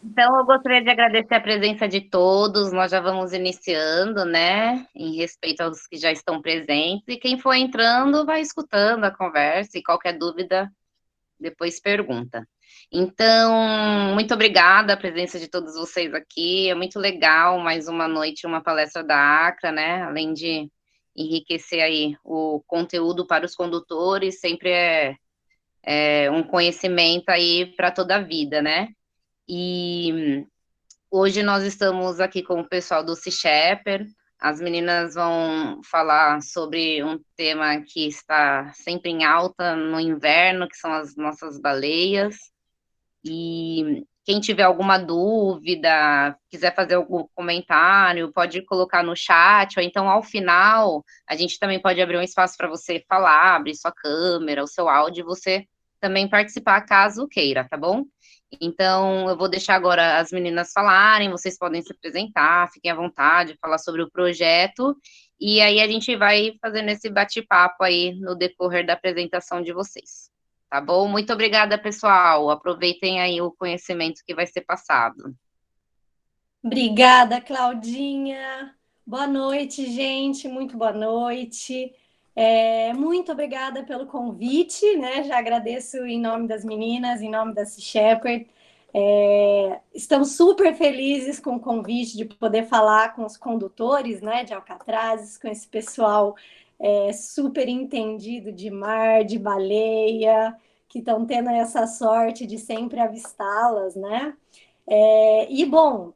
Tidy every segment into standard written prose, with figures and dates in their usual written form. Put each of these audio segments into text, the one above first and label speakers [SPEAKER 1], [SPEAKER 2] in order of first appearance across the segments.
[SPEAKER 1] Então, eu gostaria de agradecer a presença de todos. Nós já vamos iniciando, né? Em respeito aos que já estão presentes. E quem for entrando, vai escutando a conversa e qualquer dúvida, depois pergunta. Então, muito obrigada a presença de todos vocês aqui. É muito legal mais uma noite, uma palestra da ACRA, né? Além de enriquecer aí o conteúdo para os condutores, sempre é um conhecimento aí para toda a vida, né? E hoje nós estamos aqui com o pessoal do Sea Shepherd. As meninas vão falar sobre um tema que está sempre em alta no inverno, que são as nossas baleias. E quem tiver alguma dúvida, quiser fazer algum comentário, pode colocar no chat, ou então ao final a gente também pode abrir um espaço para você falar, abrir sua câmera, o seu áudio, e você também participar caso queira, tá bom? Então, eu vou deixar agora as meninas falarem, vocês podem se apresentar, fiquem à vontade, falar sobre o projeto, e aí a gente vai fazendo esse bate-papo aí no decorrer da apresentação de vocês. Tá bom? Muito obrigada, pessoal. Aproveitem aí o conhecimento que vai ser passado.
[SPEAKER 2] Obrigada, Claudinha. Boa noite, gente. Muito boa noite. Muito obrigada pelo convite, né? Já agradeço em nome das meninas, em nome da Sea Shepherd. Estamos super felizes com o convite de poder falar com os condutores, né, de Alcatrazes, com esse pessoal super entendido de mar, de baleia, que estão tendo essa sorte de sempre avistá-las, né? Bom,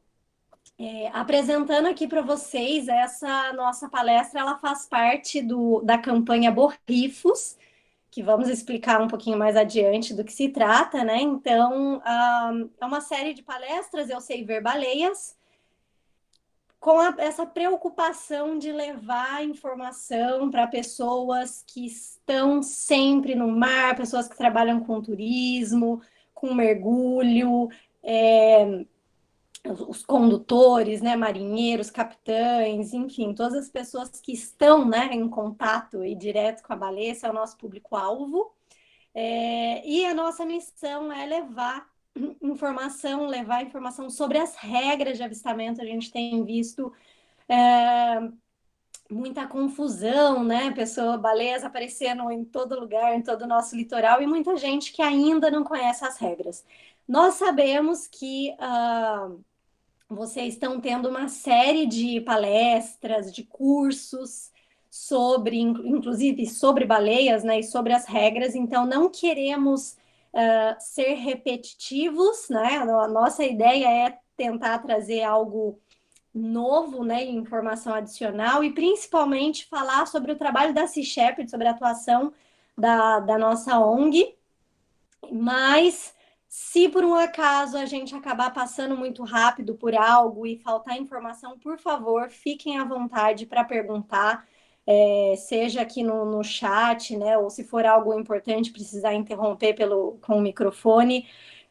[SPEAKER 2] apresentando aqui para vocês, essa nossa palestra, ela faz parte da campanha Borrifos, que vamos explicar um pouquinho mais adiante do que se trata, né? Então, é uma série de palestras, Eu Sei Ver Baleias, com essa preocupação de levar informação para pessoas que estão sempre no mar, pessoas que trabalham com turismo, com mergulho, os condutores, né, marinheiros, capitães, enfim, todas as pessoas que estão, né, em contato e direto com a baleia, esse é o nosso público-alvo. E a nossa missão é levar informação sobre as regras de avistamento. A gente tem visto muita confusão, né? Baleias aparecendo em todo lugar, em todo o nosso litoral, e muita gente que ainda não conhece as regras. Nós sabemos que vocês estão tendo uma série de palestras, de cursos sobre, inclusive sobre baleias, né, e sobre as regras. Então, não queremos ser repetitivos, né? A nossa ideia é tentar trazer algo novo, né, informação adicional e principalmente falar sobre o trabalho da Sea Shepherd, sobre a atuação da nossa ONG, mas se por um acaso a gente acabar passando muito rápido por algo e faltar informação, por favor, fiquem à vontade para perguntar, seja aqui no chat, né? Ou se for algo importante, precisar interromper com o microfone,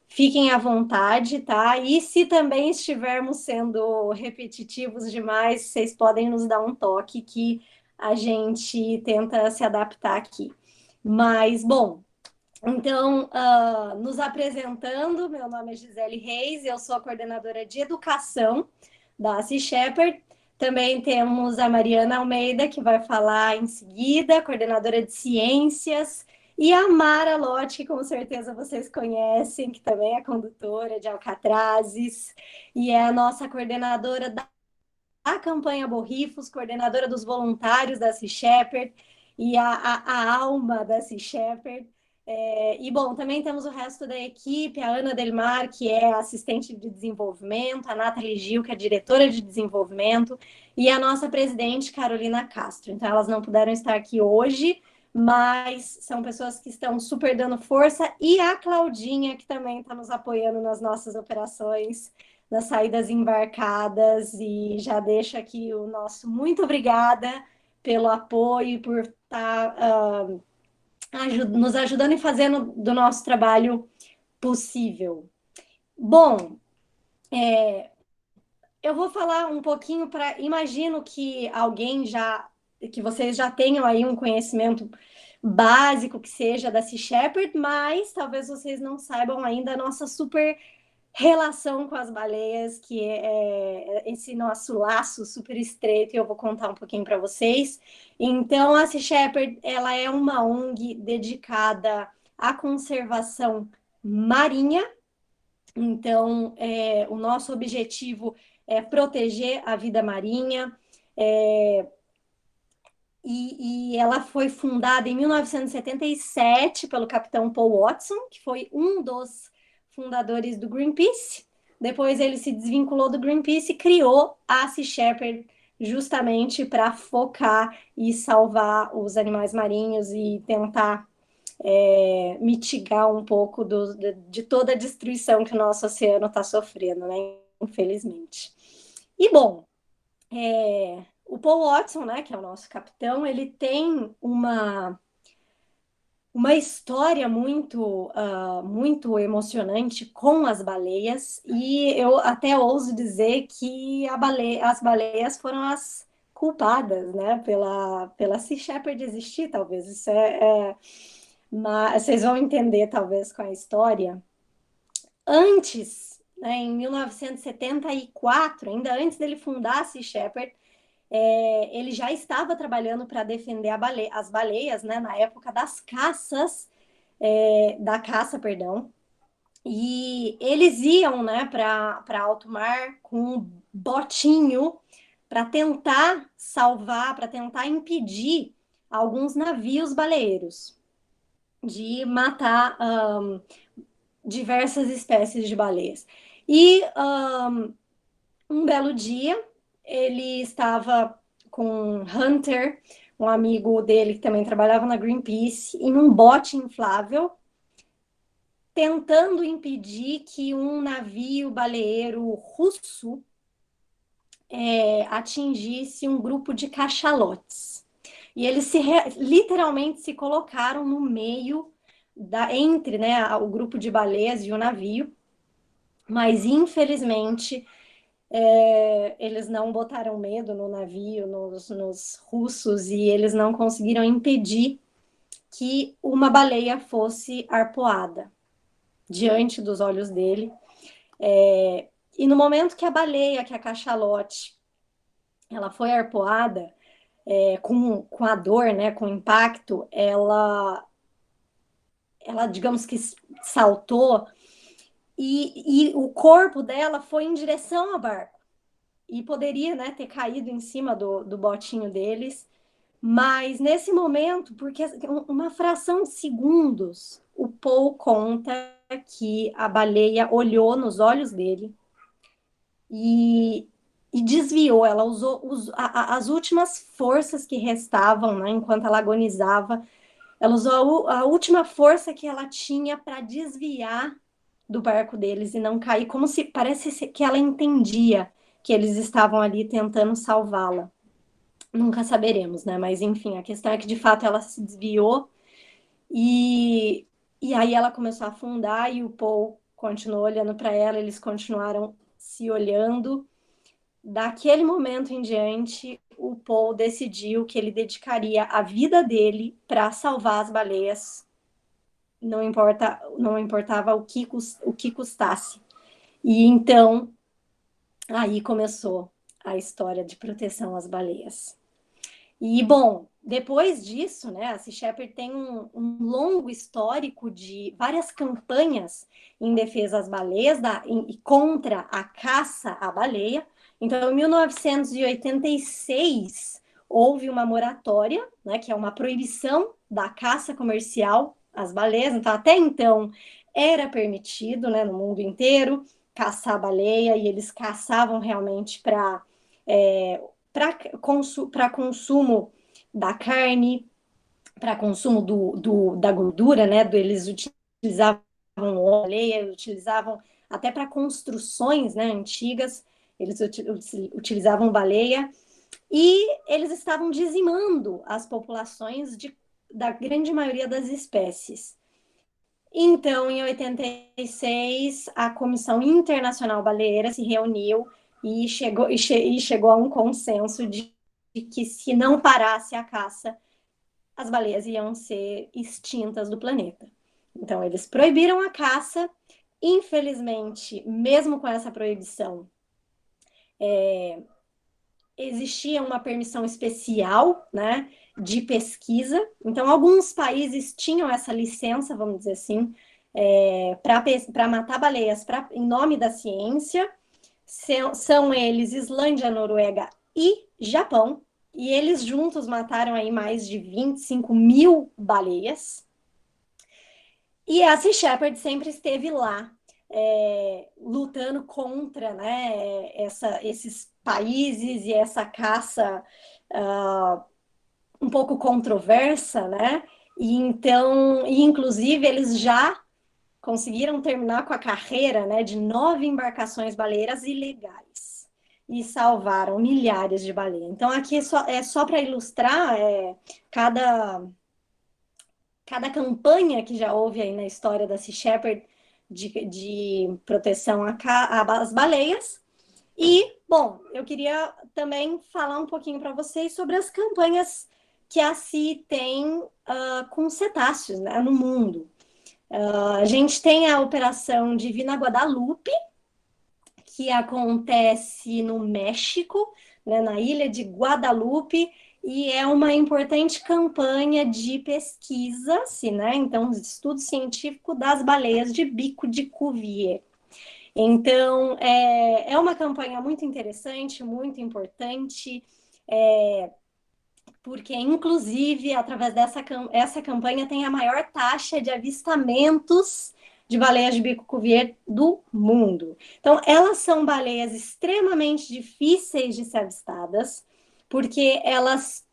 [SPEAKER 2] fiquem à vontade, tá? E se também estivermos sendo repetitivos demais, vocês podem nos dar um toque que a gente tenta se adaptar aqui. Mas, bom, então, nos apresentando, meu nome é Gisele Reis, eu sou a coordenadora de educação da Sea Shepherd. Também temos a Mariana Almeida, que vai falar em seguida, coordenadora de ciências, e a Mara Lotti, que com certeza vocês conhecem, que também é condutora de Alcatrazes, e é a nossa coordenadora da campanha Borrifos, coordenadora dos voluntários da Sea Shepherd, e a alma da Sea Shepherd. Bom, também temos o resto da equipe, a Ana Delmar, que é assistente de desenvolvimento, a Nathalie Gil, que é diretora de desenvolvimento, e a nossa presidente, Carolina Castro. Então, elas não puderam estar aqui hoje, mas são pessoas que estão super dando força, e a Claudinha, que também está nos apoiando nas nossas operações, nas saídas embarcadas, e já deixo aqui o nosso muito obrigada pelo apoio e por estar nos ajudando e fazendo do nosso trabalho possível. Bom, eu vou falar um pouquinho para. Imagino que que vocês já tenham aí um conhecimento básico que seja da Sea Shepherd, mas talvez vocês não saibam ainda a nossa super relação com as baleias, que é esse nosso laço super estreito, e eu vou contar um pouquinho para vocês. Então, a Sea Shepherd, ela é uma ONG dedicada à conservação marinha. Então, o nosso objetivo é proteger a vida marinha, e ela foi fundada em 1977 pelo capitão Paul Watson, que foi um dos fundadores do Greenpeace. Depois ele se desvinculou do Greenpeace e criou a Sea Shepherd justamente para focar e salvar os animais marinhos e tentar mitigar um pouco de toda a destruição que o nosso oceano está sofrendo, né? Infelizmente. E bom, o Paul Watson, né, que é o nosso capitão, ele tem uma história muito emocionante com as baleias, e eu até ouso dizer que as baleias foram as culpadas, né, pela Sea Shepherd existir, talvez. Isso mas vocês vão entender, talvez, com a história. Antes, né, em 1974, ainda antes dele fundar a Sea Shepherd, ele já estava trabalhando para defender as baleias, né, na época das caças, da caça, perdão, e eles iam, né, para alto mar com um botinho para tentar salvar, para tentar impedir alguns navios baleeiros de matar diversas espécies de baleias. E um belo dia, ele estava com Hunter, um amigo dele que também trabalhava na Greenpeace, em um bote inflável, tentando impedir que um navio baleeiro russo atingisse um grupo de cachalotes. E eles literalmente se colocaram no meio entre, né, o grupo de baleias e o navio, mas infelizmente eles não botaram medo no navio, nos russos, e eles não conseguiram impedir que uma baleia fosse arpoada diante dos olhos dele. E no momento que a baleia, que é a cachalote, ela foi arpoada, com a dor, né, com o impacto, ela, digamos que saltou, e o corpo dela foi em direção ao barco. E poderia, né, ter caído em cima do botinho deles, mas nesse momento, porque uma fração de segundos, o Paul conta que a baleia olhou nos olhos dele e, e desviou. Ela usou as últimas forças que restavam, né, enquanto ela agonizava. Ela usou a última força que ela tinha para desviar do barco deles e não cair, como se parece que ela entendia que eles estavam ali tentando salvá-la. Nunca saberemos, né? Mas enfim, a questão é que de fato ela se desviou e, e aí ela começou a afundar e o Paul continuou olhando para ela, eles continuaram se olhando. Daquele momento em diante, o Paul decidiu que ele dedicaria a vida dele para salvar as baleias, não importava o que custasse. E então, aí começou a história de proteção às baleias. E, bom, depois disso, né, a Sea Shepherd tem um longo histórico de várias campanhas em defesa das baleias e contra a caça à baleia. Então, em 1986, houve uma moratória, né, que é uma proibição da caça comercial às baleias. Então, até então, era permitido, né, no mundo inteiro caçar a baleia, e eles caçavam realmente para consumo da carne, para consumo da gordura, né? Eles utilizavam baleia, utilizavam até para construções, né, antigas, eles utilizavam baleia, e eles estavam dizimando as populações da grande maioria das espécies. Então, em 86, a Comissão Internacional Baleeira se reuniu e chegou a um consenso de que, se não parasse a caça, as baleias iam ser extintas do planeta. Então, eles proibiram a caça Infelizmente, mesmo com essa proibição, existia uma permissão especial, né, de pesquisa. Então, alguns países tinham essa licença, vamos dizer assim, para matar baleias em nome da ciência. São eles Islândia, Noruega e Japão. E eles juntos mataram aí mais de 25 mil baleias. E a Sea Shepherd sempre esteve lá, lutando contra, né, esses países e essa caça um pouco controversa, né? E inclusive eles já conseguiram terminar com a carreira, né, de 9 embarcações baleiras ilegais e salvaram milhares de baleias. Então aqui é só para ilustrar cada cada campanha que já houve aí na história da Sea Shepherd de proteção às baleias. E, bom, eu queria também falar um pouquinho para vocês sobre as campanhas que a Sea tem com cetáceos, né, no mundo. A gente tem a Operação Divina Guadalupe, que acontece no México, né, na ilha de Guadalupe, e é uma importante campanha de pesquisa, né? Então, estudo científico das baleias de bico de Cuvier. Então, é uma campanha muito interessante, muito importante, porque, inclusive, através essa campanha tem a maior taxa de avistamentos de baleias de bico Cuvier do mundo. Então, elas são baleias extremamente difíceis de ser avistadas, porque elas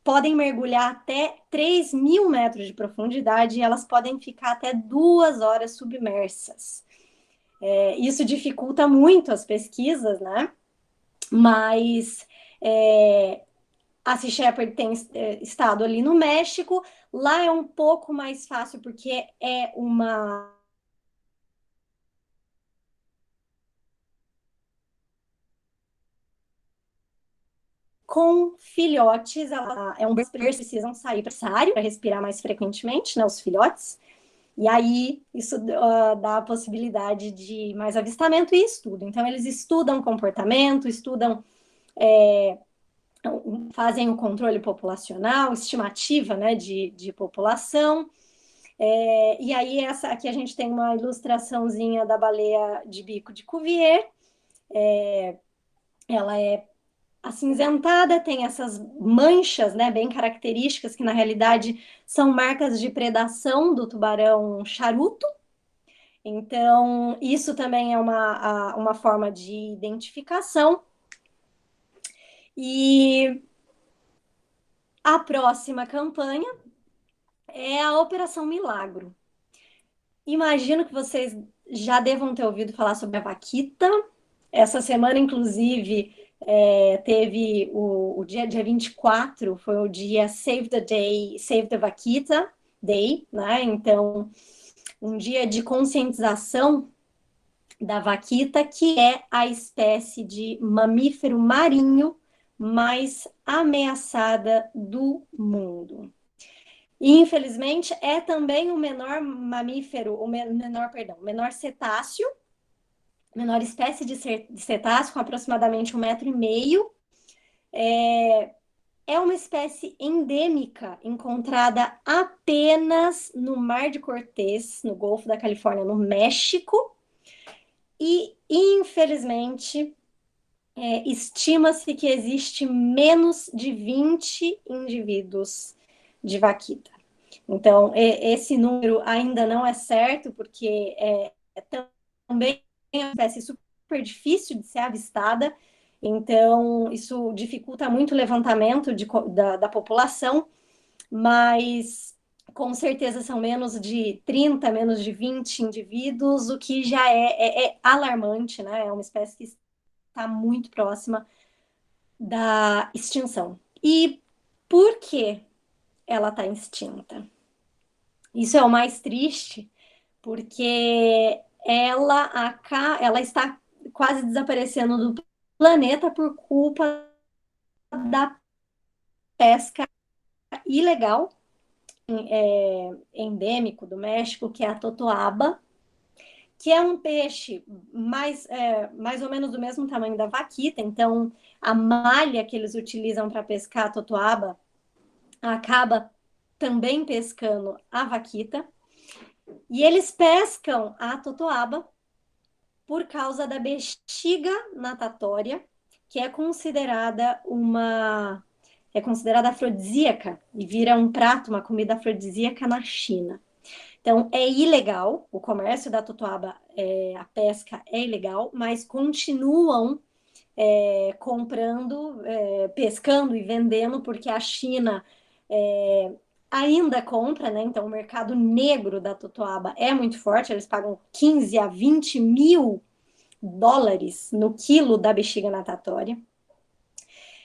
[SPEAKER 2] podem mergulhar até 3.000 metros de profundidade e elas podem ficar até 2 horas submersas. Isso dificulta muito as pesquisas, né? Mas a Sea Shepherd tem estado ali no México. Lá é um pouco mais fácil, porque é uma com filhotes, é um berço, eles precisam sair para respirar mais frequentemente, né, os filhotes. E aí isso dá a possibilidade de mais avistamento e estudo. Então eles estudam comportamento, estudam fazem o controle populacional, estimativa, né, de população. E aí aqui a gente tem uma ilustraçãozinha da baleia de bico de Cuvier. Ela é acinzentada, tem essas manchas, né, bem características, que na realidade são marcas de predação do tubarão charuto. Então, isso também é uma forma de identificação. E a próxima campanha é a Operação Milagro. Imagino que vocês já devam ter ouvido falar sobre a vaquita. Essa semana, inclusive, teve o dia 24, foi o dia Save the Day, Save the Vaquita Day, né? Então, um dia de conscientização da vaquita, que é a espécie de mamífero marinho mais ameaçada do mundo. E, infelizmente, é também o menor mamífero, o menor cetáceo, menor espécie de cetáceo, com aproximadamente 1,5 m. É uma espécie endêmica, encontrada apenas no Mar de Cortés, no Golfo da Califórnia, no México. E, infelizmente, estima-se que existe menos de 20 indivíduos de vaquita. Então, esse número ainda não é certo, porque também é uma espécie super difícil de ser avistada, então isso dificulta muito o levantamento da população, mas com certeza são menos de 30, menos de 20 indivíduos, o que já é alarmante, né? É uma espécie que está muito próxima da extinção. E por que ela está extinta? Isso é o mais triste, porque ela está quase desaparecendo do planeta por culpa da pesca ilegal, endêmico do México, que é a totoaba, que é um peixe mais ou menos do mesmo tamanho da vaquita. Então, a malha que eles utilizam para pescar a totoaba acaba também pescando a vaquita. E eles pescam a totoaba por causa da bexiga natatória, que é considerada afrodisíaca e vira um prato, uma comida afrodisíaca na China. Então, é ilegal, o comércio da totoaba, a pesca é ilegal, mas continuam comprando, pescando e vendendo, porque a China ainda compra, né? Então, o mercado negro da totoaba é muito forte, eles pagam 15 a 20 mil dólares no quilo da bexiga natatória.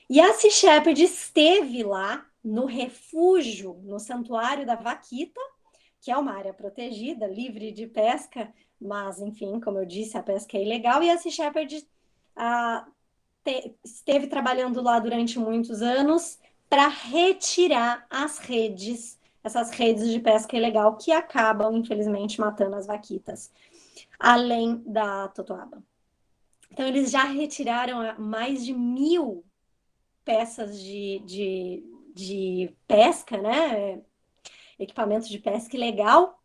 [SPEAKER 2] E a Sea Shepherd esteve lá no refúgio, no Santuário da Vaquita, que é uma área protegida, livre de pesca, mas, enfim, como eu disse, a pesca é ilegal, e a Sea Shepherd esteve trabalhando lá durante muitos anos para retirar as redes, essas redes de pesca ilegal que acabam, infelizmente, matando as vaquitas, além da totoaba. Então, eles já retiraram mais de 1.000 peças de pesca, né? Equipamentos de pesca ilegal,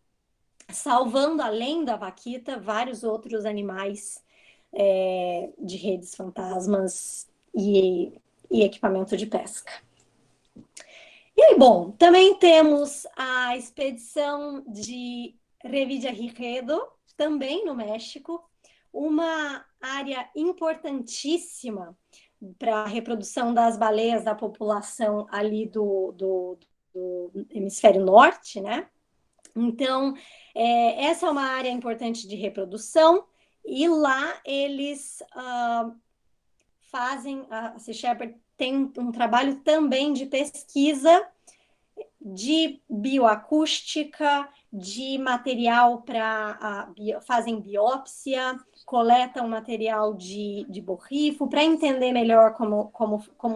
[SPEAKER 2] salvando, além da vaquita, vários outros animais de redes fantasmas e equipamento de pesca. E aí, bom, também temos a expedição de Revillagigedo, também no México, uma área importantíssima para a reprodução das baleias da população ali do hemisfério norte, né? Então, essa é uma área importante de reprodução, e lá eles a Sea Shepherd tem um trabalho também de pesquisa de bioacústica, de material fazem biópsia, coletam material de borrifo para entender melhor como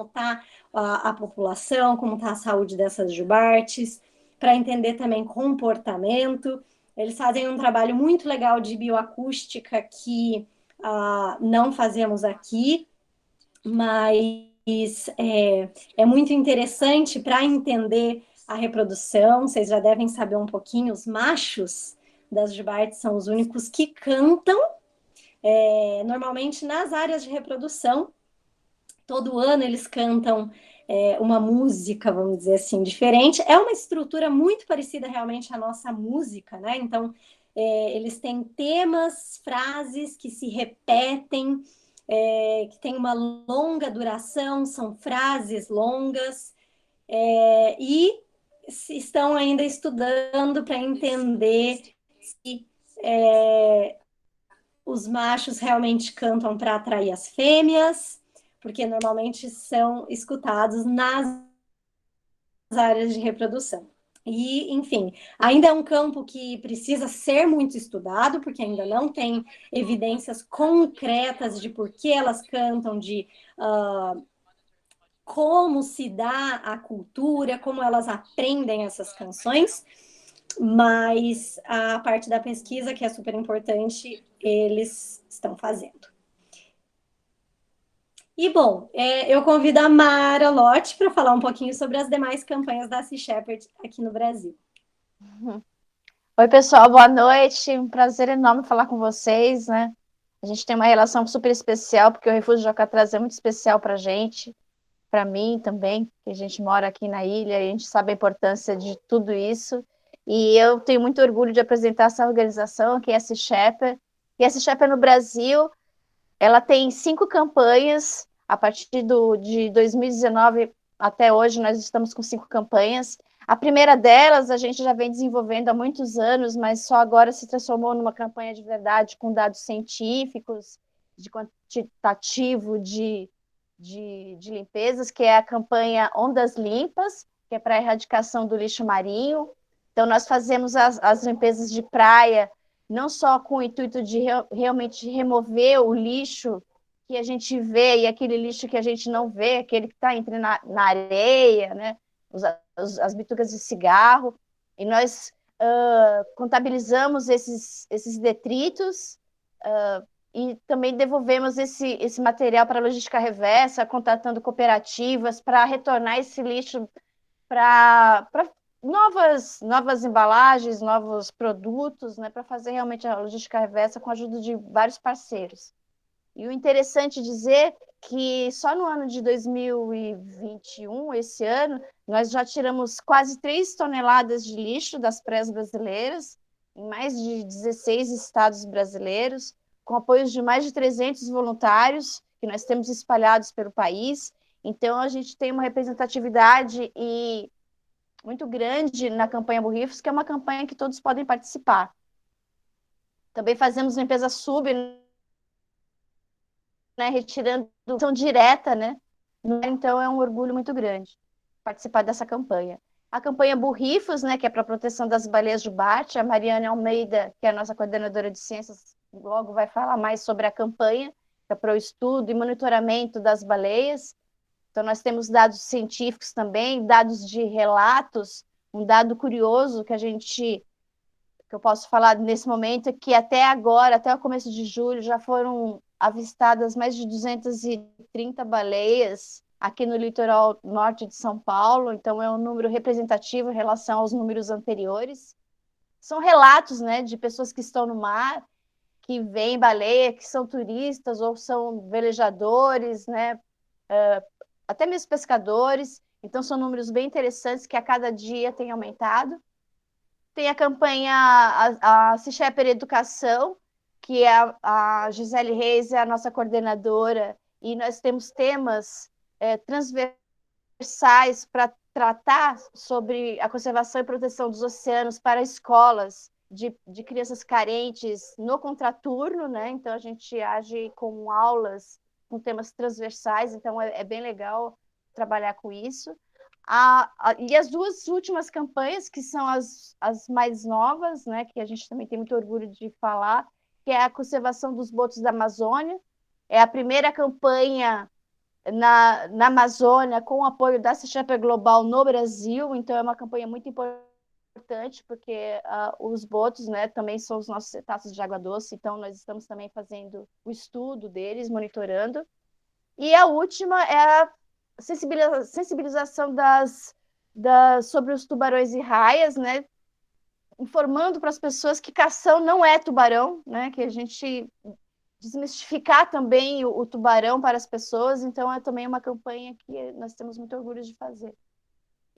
[SPEAKER 2] está a população, como está a saúde dessas jubartes, para entender também comportamento. Eles fazem um trabalho muito legal de bioacústica que não fazemos aqui, mas é muito interessante para entender a reprodução. Vocês já devem saber um pouquinho, os machos das jubartes são os únicos que cantam, normalmente nas áreas de reprodução. Todo ano eles cantam uma música, vamos dizer assim, diferente. É uma estrutura muito parecida realmente à nossa música, né? Então, eles têm temas, frases que se repetem, que tem uma longa duração, são frases longas, e estão ainda estudando para entender se os machos realmente cantam para atrair as fêmeas, porque normalmente são escutados nas áreas de reprodução. E, enfim, ainda é um campo que precisa ser muito estudado, porque ainda não tem evidências concretas de por que elas cantam, de como se dá a cultura, como elas aprendem essas canções, mas a parte da pesquisa, que é super importante, eles estão fazendo. E, bom, eu convido a Mara Lotti para falar um pouquinho sobre as demais campanhas da Sea Shepherd aqui no Brasil.
[SPEAKER 3] Oi, pessoal, boa noite. Um prazer enorme falar com vocês, né? A gente tem uma relação super especial, porque o Refúgio de Alcatraz é muito especial para a gente, para mim também, que a gente mora aqui na ilha e a gente sabe a importância de tudo isso. E eu tenho muito orgulho de apresentar essa organização, que é a Sea Shepherd. E a Sea Shepherd no Brasil, ela tem 5 campanhas. A partir de 2019 até hoje, nós estamos com 5 campanhas. A primeira delas a gente já vem desenvolvendo há muitos anos, mas só agora se transformou numa campanha de verdade, com dados científicos, de quantitativo de limpezas, que é a campanha Ondas Limpas, que é para a erradicação do lixo marinho. Então, nós fazemos as limpezas de praia, não só com o intuito de realmente remover o lixo que a gente vê e aquele lixo que a gente não vê, aquele que está entre na areia, né? As bitucas de cigarro. E nós contabilizamos esses detritos e também devolvemos esse material para a logística reversa, contratando cooperativas para retornar esse lixo para novas embalagens, novos produtos, né, para fazer realmente a logística reversa com a ajuda de vários parceiros. E o interessante dizer que só no ano de 2021, esse ano, nós já tiramos quase 3 toneladas de lixo das praias brasileiras, em mais de 16 estados brasileiros, com apoio de mais de 300 voluntários que nós temos espalhados pelo país. Então, a gente tem uma representatividade muito grande na campanha Borrifos, que é uma campanha que todos podem participar. Também fazemos limpeza sub, né, retirando ação direta, né? Então é um orgulho muito grande participar dessa campanha. A campanha Borrifos, né, que é para a proteção das baleias jubarte, a Mariana Almeida, que é a nossa coordenadora de ciências, logo vai falar mais sobre a campanha, que é para o estudo e monitoramento das baleias. Então nós temos dados científicos também, dados de relatos, um dado curioso que eu posso falar nesse momento é que até agora, até o começo de julho, já foram avistadas mais de 230 baleias aqui no litoral norte de São Paulo, então é um número representativo em relação aos números anteriores. São relatos, né, de pessoas que estão no mar, que veem baleia, que são turistas ou são velejadores, né, até mesmo pescadores. Então são números bem interessantes que a cada dia tem aumentado. Tem a campanha a CICHEPER Educação, que é a Gisele Reis, é a nossa coordenadora, e nós temos temas transversais para tratar sobre a conservação e proteção dos oceanos para escolas de crianças carentes no contraturno, né? Então a gente age com aulas com temas transversais, então é bem legal trabalhar com isso. E as 2 últimas campanhas, que são as mais novas, né, que a gente também tem muito orgulho de falar, que é a conservação dos botos da Amazônia. É a primeira campanha na Amazônia com o apoio da CICHEPER Global no Brasil, então é uma campanha muito importante, porque os botos, né, também são os nossos cetáceos de água doce, então nós estamos também fazendo o estudo deles, monitorando. E a última é a sensibilização sobre os tubarões e raias, né? Informando para as pessoas que cação não é tubarão, né? Que a gente desmistificar também o tubarão para as pessoas, então é também uma campanha que nós temos muito orgulho de fazer.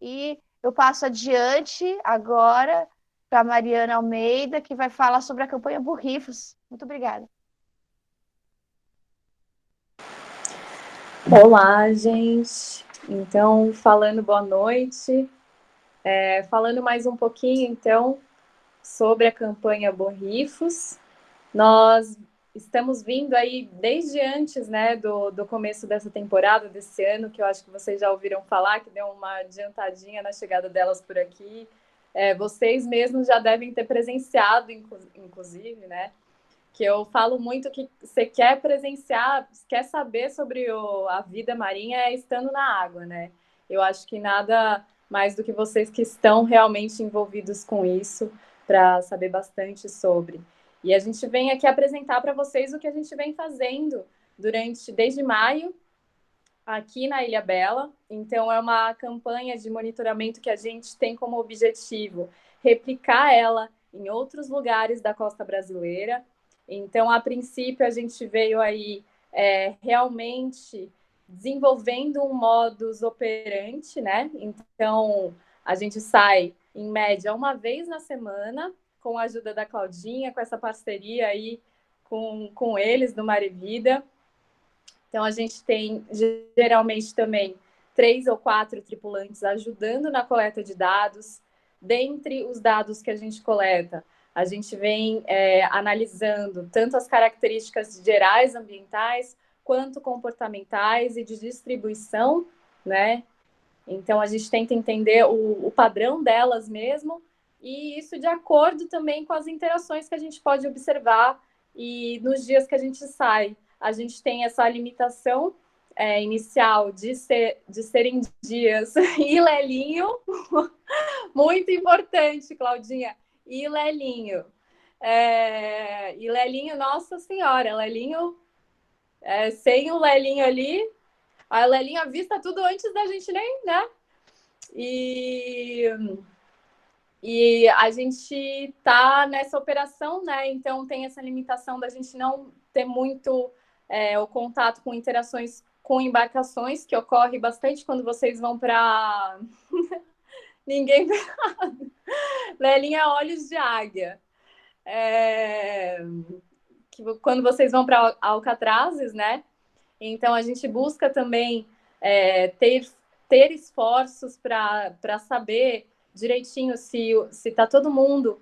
[SPEAKER 3] E eu passo adiante agora para a Mariana Almeida, que vai falar sobre a campanha Borrifos. Muito obrigada.
[SPEAKER 4] Olá, gente. Então, falando boa noite, falando mais um pouquinho, então, sobre a campanha Borrifos. Nós estamos vindo aí desde antes, né, do começo dessa temporada, desse ano, que eu acho que vocês já ouviram falar, que deu uma adiantadinha na chegada delas por aqui. Vocês mesmos já devem ter presenciado, inclusive, né, que eu falo muito que você quer presenciar, quer saber sobre a vida marinha estando na água, né? Eu acho que nada mais do que vocês que estão realmente envolvidos com isso para saber bastante sobre. E a gente vem aqui apresentar para vocês o que a gente vem fazendo desde maio, aqui na Ilhabela. Então, é uma campanha de monitoramento que a gente tem como objetivo replicar ela em outros lugares da costa brasileira. Então, a princípio, a gente veio aí realmente desenvolvendo um modus operandi, né? Então, a gente sai, em média, uma vez na semana, com a ajuda da Claudinha, com essa parceria aí com eles do Mar e Vida. Então, a gente tem, geralmente, também 3 ou 4 tripulantes ajudando na coleta de dados. Dentre os dados que a gente coleta, a gente vem analisando tanto as características gerais ambientais, quanto comportamentais e de distribuição, né? Então, a gente tenta entender o padrão delas mesmo, e isso de acordo também com as interações que a gente pode observar e nos dias que a gente sai. A gente tem essa limitação inicial de serem dias e lelinho, muito importante, Claudinha. e Lelinho. E Lelinho, nossa senhora, Lelinho, sem o Lelinho ali, a Lelinho avista tudo antes da gente nem, né? E a gente tá nessa operação, né? Então tem essa limitação da gente não ter muito o contato com interações com embarcações, que ocorre bastante quando vocês vão para ninguém. Lelinha é olhos de águia. Quando vocês vão para Alcatrazes, né? Então a gente busca também ter esforços para saber direitinho se está todo mundo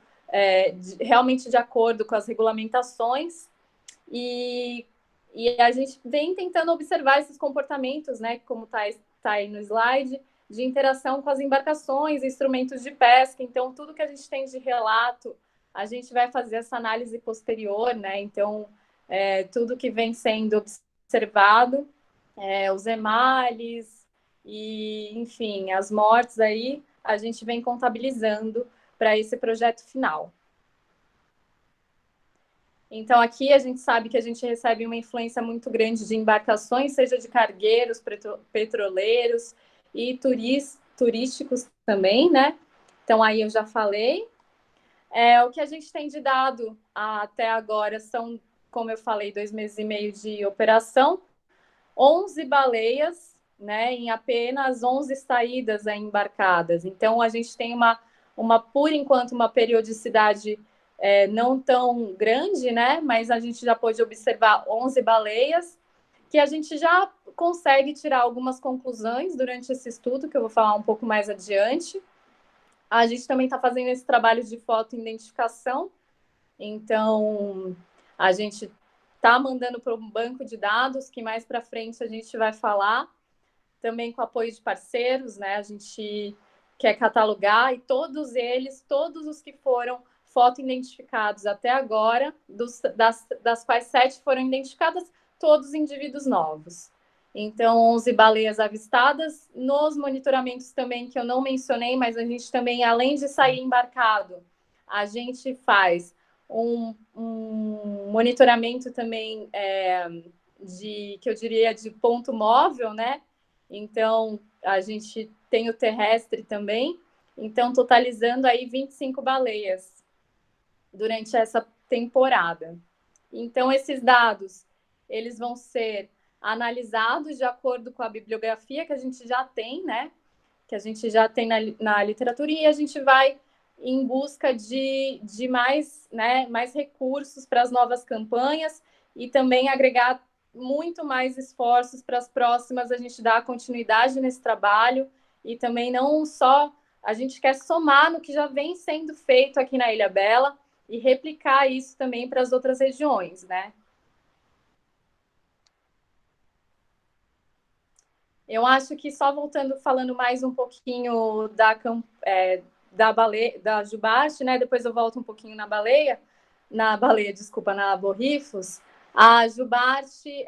[SPEAKER 4] realmente de acordo com as regulamentações e a gente vem tentando observar esses comportamentos, né? Como tá aí no slide, de interação com as embarcações, instrumentos de pesca. Então, tudo que a gente tem de relato, a gente vai fazer essa análise posterior, né? Então, tudo que vem sendo observado, os emales e, enfim, as mortes aí, a gente vem contabilizando para esse projeto final. Então, aqui a gente sabe que a gente recebe uma influência muito grande de embarcações, seja de cargueiros, petroleiros e turísticos também, né? Então, aí eu já falei. O que a gente tem de dado até agora são, como eu falei, 2 meses e meio de operação, 11 baleias, né, em apenas 11 saídas embarcadas. Então, a gente tem por enquanto, uma periodicidade não tão grande, né, mas a gente já pôde observar 11 baleias, que a gente já consegue tirar algumas conclusões durante esse estudo, que eu vou falar um pouco mais adiante. A gente também está fazendo esse trabalho de foto-identificação, então a gente está mandando para um banco de dados, que mais para frente a gente vai falar, também com apoio de parceiros, né? A gente quer catalogar e todos os que foram foto-identificados até agora, das quais 7 foram identificadas, todos indivíduos novos. Então, 11 baleias avistadas, nos monitoramentos também, que eu não mencionei, mas a gente também, além de sair embarcado, a gente faz um monitoramento também que eu diria de ponto móvel, né? Então, a gente tem o terrestre também, então totalizando aí 25 baleias durante essa temporada. Então, esses dados, eles vão ser analisados de acordo com a bibliografia que a gente já tem, né? Que a gente já tem na literatura, e a gente vai em busca de mais, né, mais recursos para as novas campanhas e também agregar muito mais esforços para as próximas, a gente dar continuidade nesse trabalho e também não só, a gente quer somar no que já vem sendo feito aqui na Ilhabela e replicar isso também para as outras regiões, né? Eu acho que só voltando, falando mais um pouquinho da Jubarte, né? Depois eu volto um pouquinho na Borrifos. A Jubarte,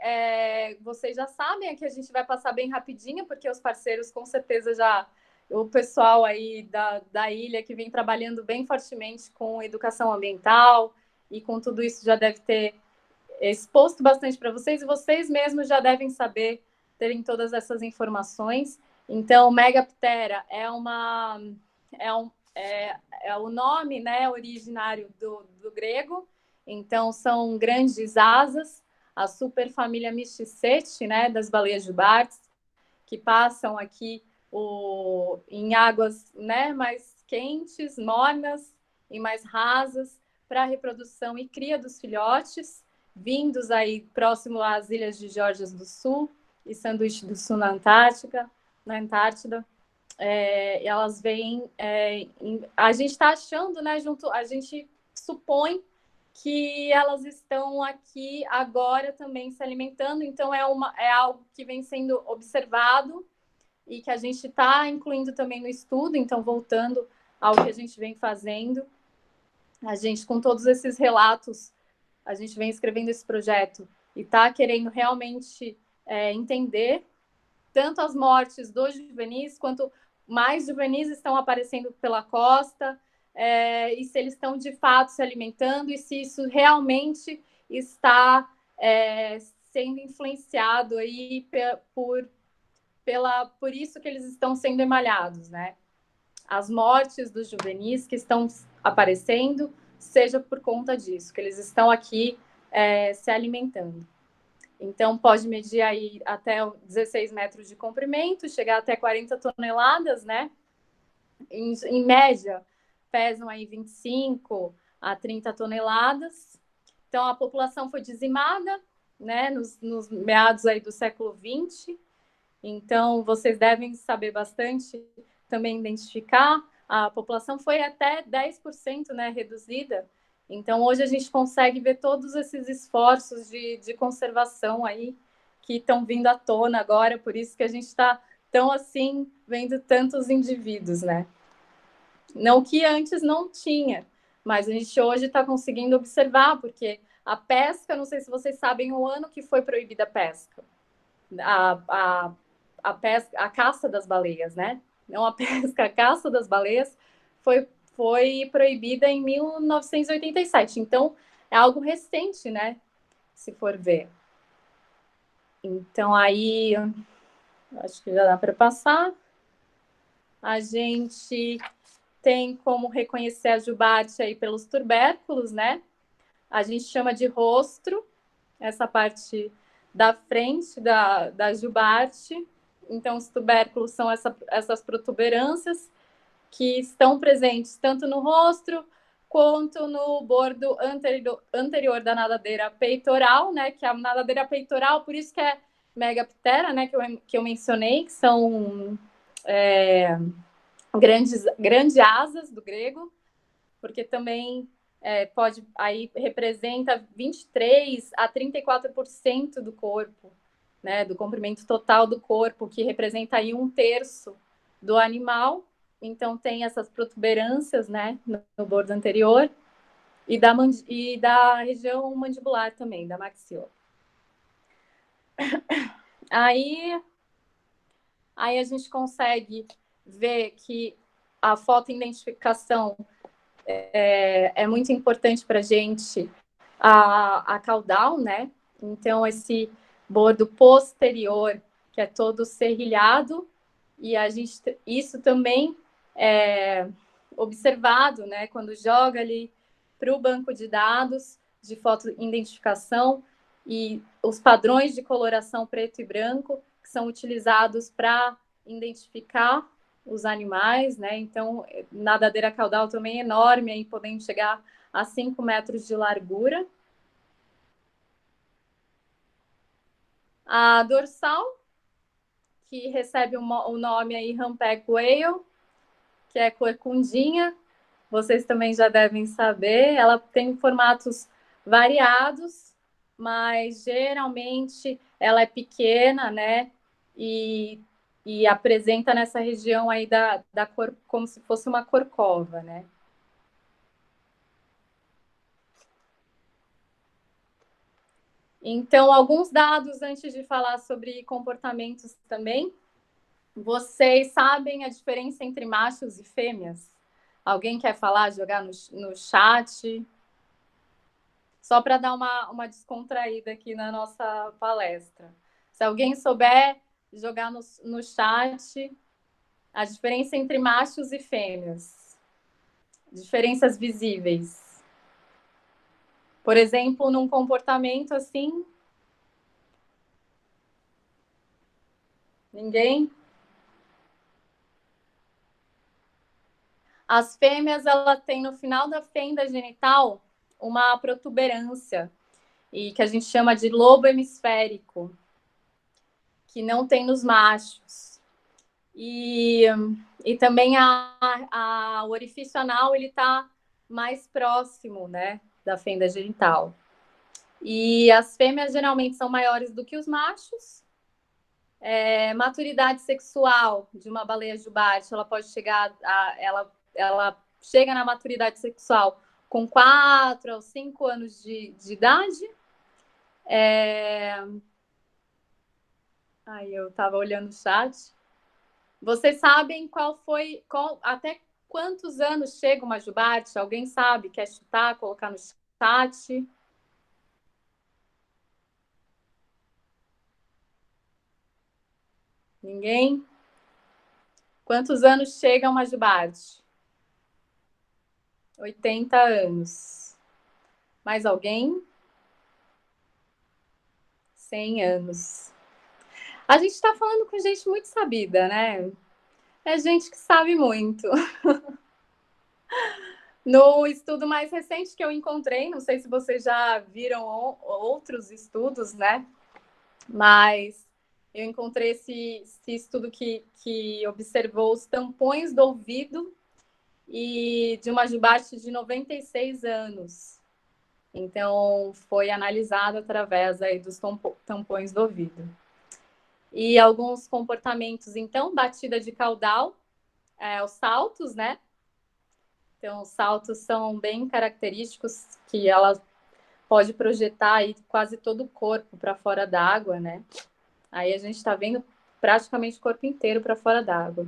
[SPEAKER 4] vocês já sabem, que a gente vai passar bem rapidinho, porque os parceiros com certeza o pessoal aí da ilha que vem trabalhando bem fortemente com educação ambiental e com tudo isso já deve ter exposto bastante para vocês, e vocês mesmos já devem saber, terem todas essas informações. Então, Megaptera é o nome, né, originário do grego. Então, são grandes asas, a superfamília Mysticeti, né, das baleias jubartes, que passam aqui em águas, né, mais quentes, mornas e mais rasas, para a reprodução e cria dos filhotes, vindos aí próximo às ilhas de Geórgias do Sul e Sanduíche do Sul na Antártida. Elas vêm... a gente está achando, né, a gente supõe que elas estão aqui agora também se alimentando, então é algo que vem sendo observado e que a gente está incluindo também no estudo. Então, voltando ao que a gente vem fazendo, a gente, com todos esses relatos, a gente vem escrevendo esse projeto e está querendo realmente entender tanto as mortes dos juvenis, quanto mais juvenis estão aparecendo pela costa, e se eles estão de fato se alimentando e se isso realmente está sendo influenciado aí por isso que eles estão sendo emalhados, né? As mortes dos juvenis que estão aparecendo, seja por conta disso, que eles estão aqui se alimentando. Então, pode medir aí até 16 metros de comprimento, chegar até 40 toneladas, né? Em média, pesam aí 25 a 30 toneladas. Então, a população foi dizimada, né, nos meados aí do século XX. Então, vocês devem saber bastante também identificar. A população foi até 10%, né, reduzida. Então, hoje a gente consegue ver todos esses esforços de conservação aí que estão vindo à tona agora, por isso que a gente está tão assim, vendo tantos indivíduos, né? Não que antes não tinha, mas a gente hoje está conseguindo observar, porque a pesca, não sei se vocês sabem o ano que foi proibida a pesca. A pesca, a caça das baleias, né? Não a pesca, a caça das baleias foi proibida em 1987. Então, é algo recente, né? Se for ver. Então, aí, acho que já dá para passar. A gente tem como reconhecer a jubarte aí pelos tubérculos, né? A gente chama de rostro, essa parte da frente da jubarte. Então, os tubérculos são essas protuberâncias que estão presentes tanto no rosto quanto no bordo anterior da nadadeira peitoral, né? Que é a nadadeira peitoral, por isso que é megaptera, né? Que eu mencionei, que são grandes asas do grego, porque também aí representa 23 a 34% do corpo, né, do comprimento total do corpo, que representa aí 1/3 do animal. Então tem essas protuberâncias, né, no bordo anterior e da região mandibular também, da maxila. Aí a gente consegue ver que a fotoidentificação é muito importante para a gente, a caudal, né? Então, esse bordo posterior, que é todo serrilhado, e isso também é observado, né? Quando joga ali para o banco de dados de fotoidentificação e os padrões de coloração preto e branco que são utilizados para identificar os animais, né? Então, nadadeira caudal também enorme, aí podendo chegar a 5 metros de largura. A dorsal, que recebe o nome aí Humpback Whale, que é corcundinha, vocês também já devem saber. Ela tem formatos variados, mas geralmente ela é pequena, né? E apresenta nessa região aí da cor, como se fosse uma corcova, né? Então, alguns dados antes de falar sobre comportamentos também. Vocês sabem a diferença entre machos e fêmeas? Alguém quer falar, jogar no chat? Só para dar uma descontraída aqui na nossa palestra. Se alguém souber jogar no chat a diferença entre machos e fêmeas. Diferenças visíveis. Por exemplo, num comportamento assim. Ninguém? As fêmeas, ela tem no final da fenda genital uma protuberância, e que a gente chama de lobo hemisférico, que não tem nos machos. E também o orifício anal, ele está mais próximo, né, da fenda genital. E as fêmeas geralmente são maiores do que os machos. Maturidade sexual de uma baleia jubarte, ela pode chegar ela chega na maturidade sexual com 4 aos 5 anos de idade. Aí eu estava olhando o chat. Vocês sabem até quantos anos chega uma jubarte? Alguém sabe? Quer chutar, colocar no chat? Ninguém? Quantos anos chega uma jubarte? 80 anos. Mais alguém? 100 anos. A gente está falando com gente muito sabida, né? É gente que sabe muito. No estudo mais recente que eu encontrei, não sei se vocês já viram outros estudos, né? Mas eu encontrei esse estudo que observou os tampões do ouvido e de uma jubarte de 96 anos. Então, foi analisado através aí dos tampões do ouvido. E alguns comportamentos, então, batida de caudal, os saltos, né? Então, os saltos são bem característicos, que ela pode projetar aí quase todo o corpo para fora d'água, né? Aí a gente está vendo praticamente o corpo inteiro para fora d'água.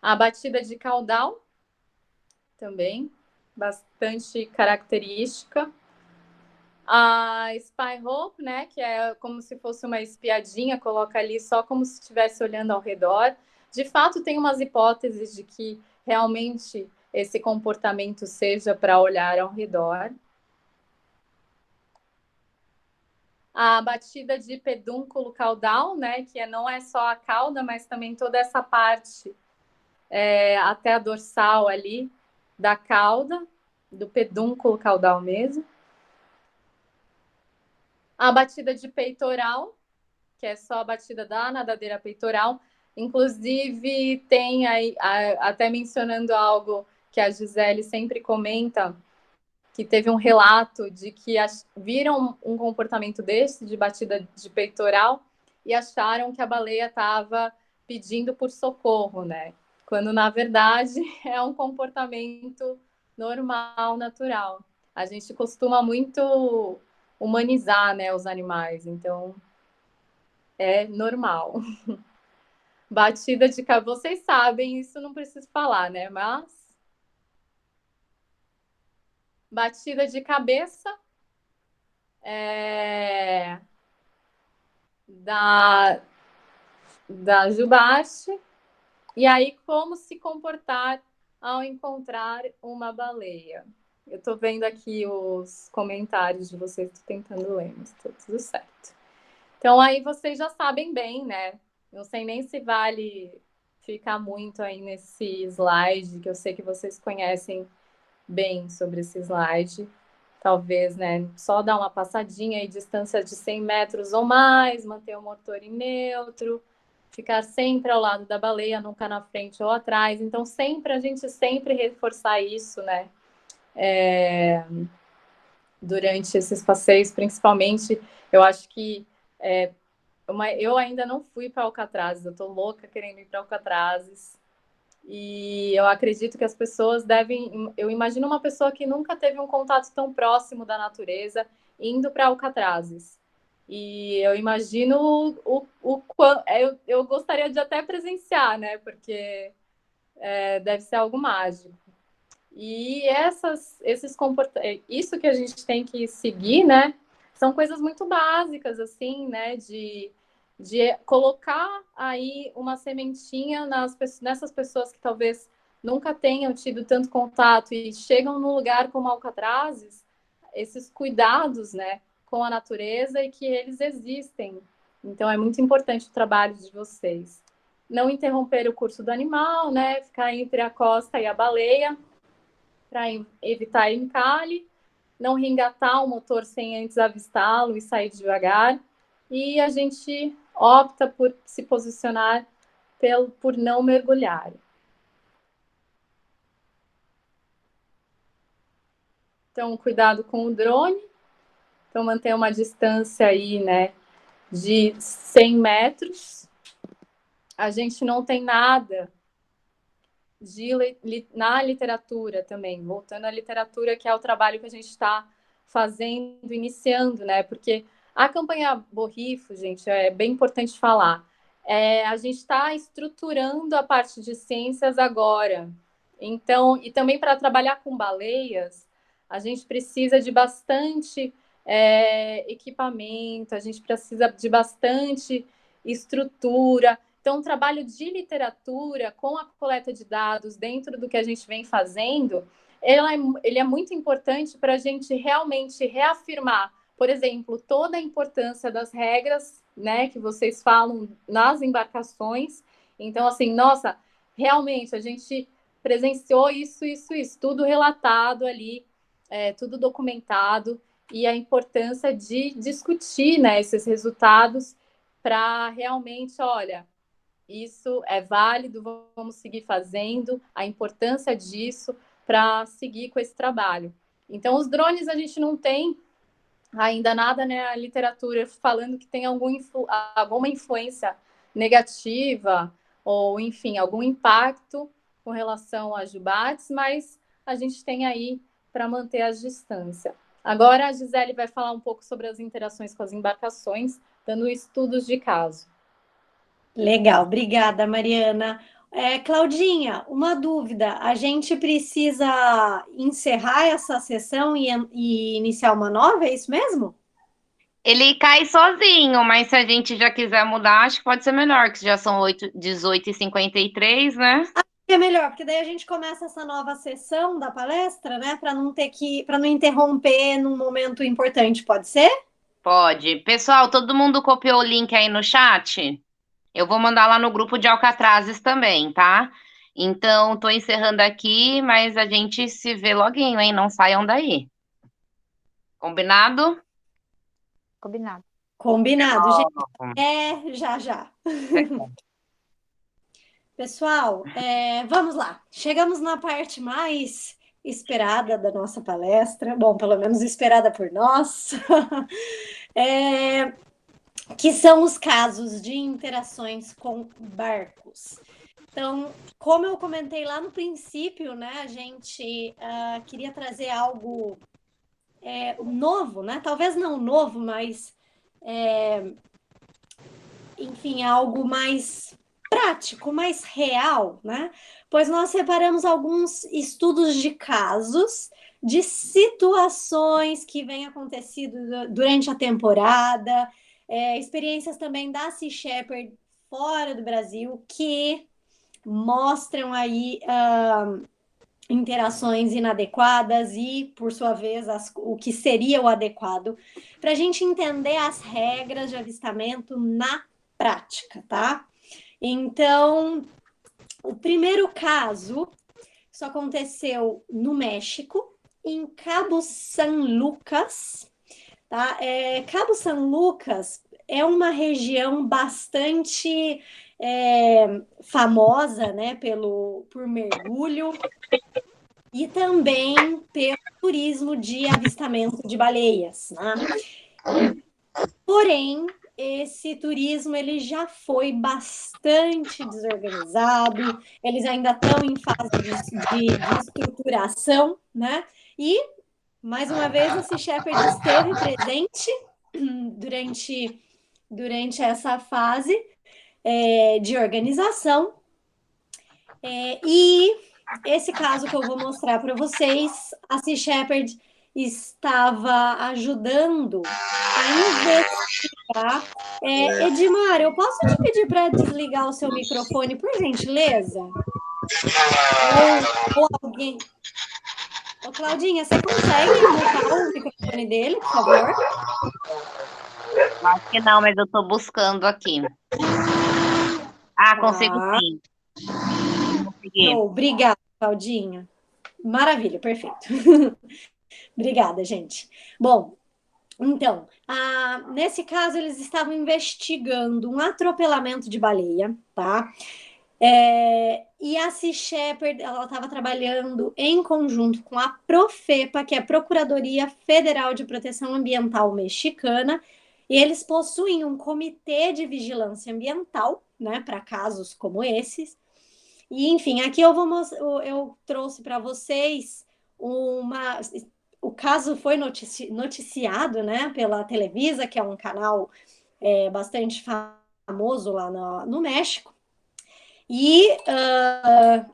[SPEAKER 4] A batida de caudal, também, bastante característica. A spy rope, né, que é como se fosse uma espiadinha, coloca ali só como se estivesse olhando ao redor. De fato, tem umas hipóteses de que realmente esse comportamento seja para olhar ao redor. A batida de pedúnculo caudal, né, que não é só a cauda, mas também toda essa parte até a dorsal ali da cauda, do pedúnculo caudal mesmo. A batida de peitoral, que é só a batida da nadadeira peitoral. Inclusive, tem aí, até mencionando algo que a Gisele sempre comenta, que teve um relato de que viram um comportamento desse, de batida de peitoral, e acharam que a baleia estava pedindo por socorro, né? Quando, na verdade, é um comportamento normal, natural. A gente costuma muito humanizar, né, os animais, então é normal. Batida de cabeça, vocês sabem, isso não preciso falar, né? Mas batida de cabeça da jubarte. E aí, como se comportar ao encontrar uma baleia? Eu estou vendo aqui os comentários de vocês, estou tentando ler, mas está tudo certo. Então, aí vocês já sabem bem, né? Não sei nem se vale ficar muito aí nesse slide, que eu sei que vocês conhecem bem sobre esse slide. Talvez, né? Só dar uma passadinha aí, distância de 100 metros ou mais, manter o motor em neutro, ficar sempre ao lado da baleia, nunca na frente ou atrás. Então, a gente sempre reforçar isso, né? Durante esses passeios, principalmente, eu acho que eu ainda não fui para Alcatrazes, eu tô louca querendo ir para Alcatrazes. E eu acredito que as pessoas devem. Eu imagino uma pessoa que nunca teve um contato tão próximo da natureza indo para Alcatrazes. E eu imagino eu gostaria de até presenciar, né? Porque deve ser algo mágico. E isso que a gente tem que seguir, né? São coisas muito básicas, assim, né? De colocar aí uma sementinha nessas pessoas que talvez nunca tenham tido tanto contato e chegam num lugar como Alcatrazes, esses cuidados, né, com a natureza e que eles existem. Então, é muito importante o trabalho de vocês. Não interromper o curso do animal, né, ficar entre a costa e a baleia, para evitar encalhe, não reengatar o motor sem antes avistá-lo e sair devagar. E a gente opta por se posicionar por não mergulhar. Então, cuidado com o drone. Então, manter uma distância aí, né, de 100 metros. A gente não tem nada na literatura também, voltando à literatura, que é o trabalho que a gente está fazendo, iniciando, né? Porque a campanha Borrifo, gente, é bem importante falar. a gente está estruturando a parte de ciências agora. Então, e também para trabalhar com baleias, a gente precisa de bastante equipamento, a gente precisa de bastante estrutura. Então, o trabalho de literatura com a coleta de dados dentro do que a gente vem fazendo, ele é muito importante para a gente realmente reafirmar, por exemplo, toda a importância das regras, né, que vocês falam nas embarcações. Então, assim, nossa, realmente a gente presenciou isso, tudo relatado ali, tudo documentado, e a importância de discutir, né, esses resultados para realmente, olha, isso é válido, vamos seguir fazendo, a importância disso para seguir com esse trabalho. Então, os drones a gente não tem ainda nada, né, a literatura falando que tem alguma influência negativa ou, enfim, algum impacto com relação a jubates, mas a gente tem aí para manter a distância. Agora a Gisele vai falar um pouco sobre as interações com as embarcações, dando estudos de caso.
[SPEAKER 2] Legal, obrigada, Mariana. Claudinha, uma dúvida. A gente precisa encerrar essa sessão e iniciar uma nova, é isso mesmo?
[SPEAKER 1] Ele cai sozinho, mas se a gente já quiser mudar, acho que pode ser melhor, que já são 18h53, né?
[SPEAKER 2] É melhor, porque daí a gente começa essa nova sessão da palestra, né? Para não interromper num momento importante, pode ser?
[SPEAKER 1] Pode. Pessoal, todo mundo copiou o link aí no chat? Eu vou mandar lá no grupo de Alcatrazes também, tá? Então, tô encerrando aqui, mas a gente se vê loguinho, hein? Não saiam daí. Combinado?
[SPEAKER 3] Combinado.
[SPEAKER 2] Combinado, gente. Já, já. Pessoal, vamos lá. Chegamos na parte mais esperada da nossa palestra. Bom, pelo menos esperada por nós. Que são os casos de interações com barcos. Então, como eu comentei lá no princípio, né, a gente queria trazer algo novo, né? Talvez não novo, mas enfim, algo mais prático, mais real, né? Pois nós separamos alguns estudos de casos, de situações que vêm acontecido durante a temporada, experiências também da Sea Shepherd fora do Brasil, que mostram aí interações inadequadas e, por sua vez, o que seria o adequado, para a gente entender as regras de avistamento na prática, tá? Então, o primeiro caso, isso aconteceu no México, em Cabo San Lucas, tá? Cabo San Lucas é uma região bastante famosa, né, por mergulho e também pelo turismo de avistamento de baleias, né? Porém, esse turismo ele já foi bastante desorganizado, eles ainda estão em fase de estruturação, né? E, mais uma vez, a Sea Shepherd esteve presente durante essa fase de organização. E esse caso que eu vou mostrar para vocês, a Sea Shepherd estava ajudando a investigar. Edmar, eu posso te pedir para desligar o seu microfone, por gentileza? Ou alguém... Ô, Claudinha, você consegue mutar o microfone dele, por favor?
[SPEAKER 1] Acho que não, mas eu tô buscando aqui. Consigo sim. Consegui.
[SPEAKER 2] Obrigada, Claudinha. Maravilha, perfeito. Obrigada, gente. Bom, então, nesse caso, eles estavam investigando um atropelamento de baleia, tá? E a Sea Shepherd, ela estava trabalhando em conjunto com a Profepa, que é a Procuradoria Federal de Proteção Ambiental Mexicana, e eles possuem um comitê de vigilância ambiental, né, para casos como esses. E, enfim, aqui eu trouxe para vocês o caso foi noticiado, né, pela Televisa, que é um canal bastante famoso lá no México. E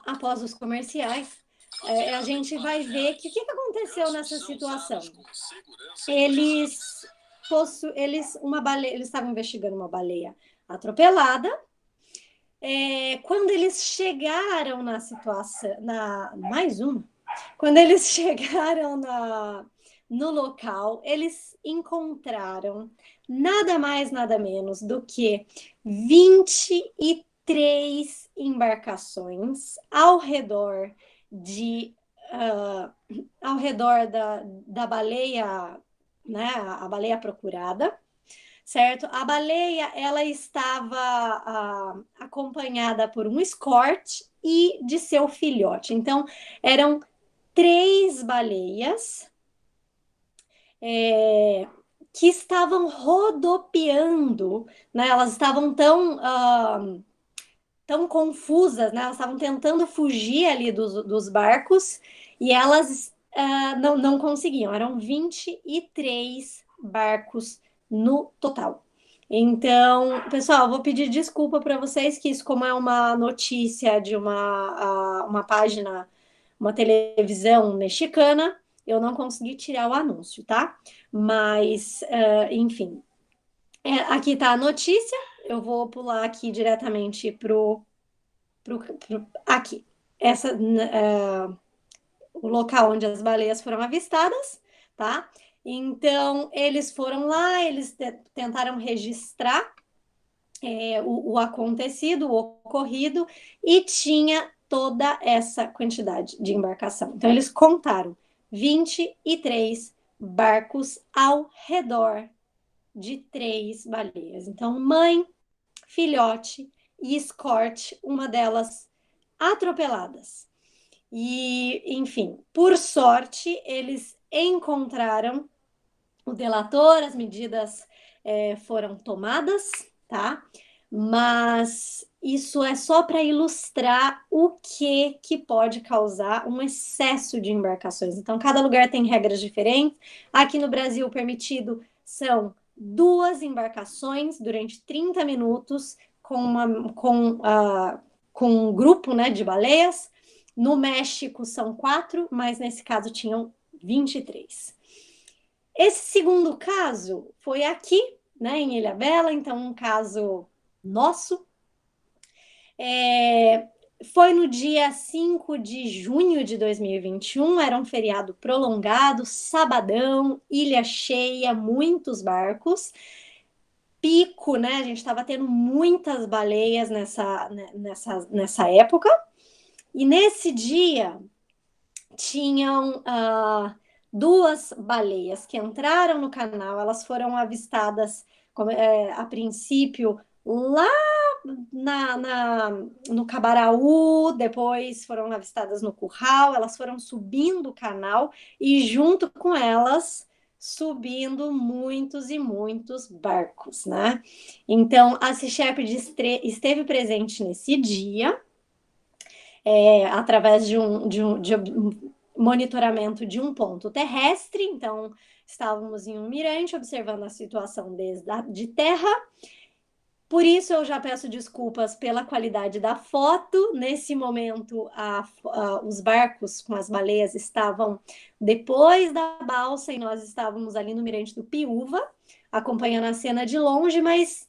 [SPEAKER 2] após os comerciais, a gente vai ver que o que aconteceu nessa situação. Eles estavam investigando uma baleia atropelada. Quando eles chegaram na situação, quando eles chegaram no local, eles encontraram nada mais, nada menos do que 23 embarcações ao redor da baleia, né, a baleia procurada, certo? A baleia, ela estava acompanhada por um escort e de seu filhote. Então, eram 3 baleias que estavam rodopiando, né? Elas estavam tão confusas, né? Elas estavam tentando fugir ali dos barcos e elas não conseguiam. Eram 23 barcos no total. Então, pessoal, vou pedir desculpa para vocês que isso, como é uma notícia de uma página, uma televisão mexicana, eu não consegui tirar o anúncio, tá? Mas, enfim, aqui tá a notícia. Eu vou pular aqui diretamente aqui. O local onde as baleias foram avistadas, tá? Então, eles foram lá, eles tentaram registrar o acontecido, o ocorrido, e tinha toda essa quantidade de embarcação. Então, eles contaram 23 barcos ao redor de 3 baleias. Então, mãe, filhote e escort, uma delas atropeladas. E, enfim, por sorte, eles encontraram o delator, as medidas foram tomadas, tá? Mas isso é só para ilustrar o que pode causar um excesso de embarcações. Então, cada lugar tem regras diferentes. Aqui no Brasil, o permitido são 2 embarcações durante 30 minutos com um grupo, né, de baleias. No México são 4, mas nesse caso tinham 23. Esse segundo caso foi aqui, né, em Ilhabela, então um caso nosso. Foi no dia 5 de junho de 2021, era um feriado prolongado, sabadão, ilha cheia, muitos barcos. Pico, né? A gente estava tendo muitas baleias nessa época. E nesse dia tinham 2 baleias que entraram no canal. Elas foram avistadas a princípio lá no Cabaraú, depois foram avistadas no Curral. Elas foram subindo o canal e junto com elas subindo muitos e muitos barcos, né? Então a Sea Shepherd esteve presente nesse dia, através de monitoramento de um ponto terrestre. Então estávamos em um mirante observando a situação de terra. Por isso eu já peço desculpas pela qualidade da foto. Nesse momento, os barcos com as baleias estavam depois da balsa e nós estávamos ali no mirante do Piúva, acompanhando a cena de longe, mas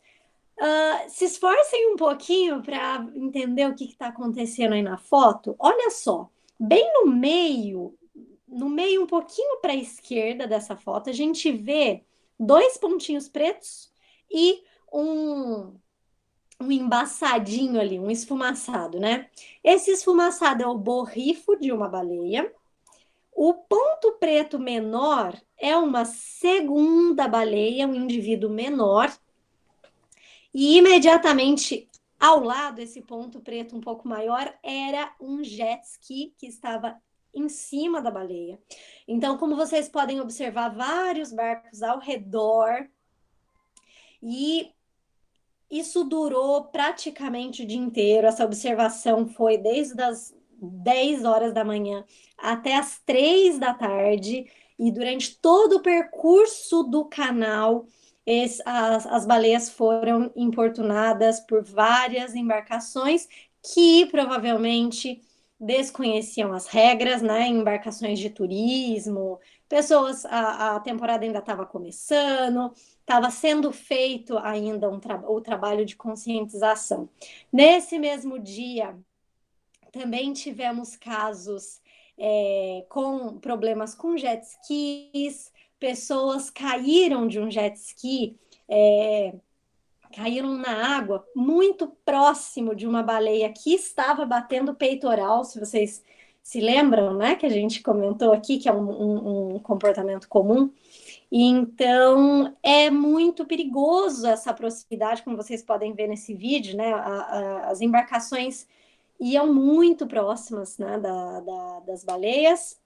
[SPEAKER 2] se esforcem um pouquinho para entender o que está acontecendo aí na foto. Olha só, bem no meio um pouquinho para a esquerda dessa foto, a gente vê 2 pontinhos pretos e um embaçadinho ali, um esfumaçado, né? Esse esfumaçado é o borrifo de uma baleia. O ponto preto menor é uma segunda baleia, um indivíduo menor. E imediatamente ao lado, esse ponto preto um pouco maior, era um jet ski que estava em cima da baleia. Então, como vocês podem observar, vários barcos ao redor. E isso durou praticamente o dia inteiro. Essa observação foi desde as 10 horas da manhã até as 3 da tarde. E durante todo o percurso do canal, as baleias foram importunadas por várias embarcações que provavelmente desconheciam as regras, né? Embarcações de turismo, pessoas, a temporada ainda estava começando, estava sendo feito ainda o trabalho de conscientização. Nesse mesmo dia, também tivemos casos com problemas com jet skis, pessoas caíram de um jet ski, caíram na água muito próximo de uma baleia que estava batendo peitoral, se vocês se lembram, né? Que a gente comentou aqui, que é um comportamento comum. Então, é muito perigoso essa proximidade, como vocês podem ver nesse vídeo, né? As embarcações iam muito próximas, né, das baleias,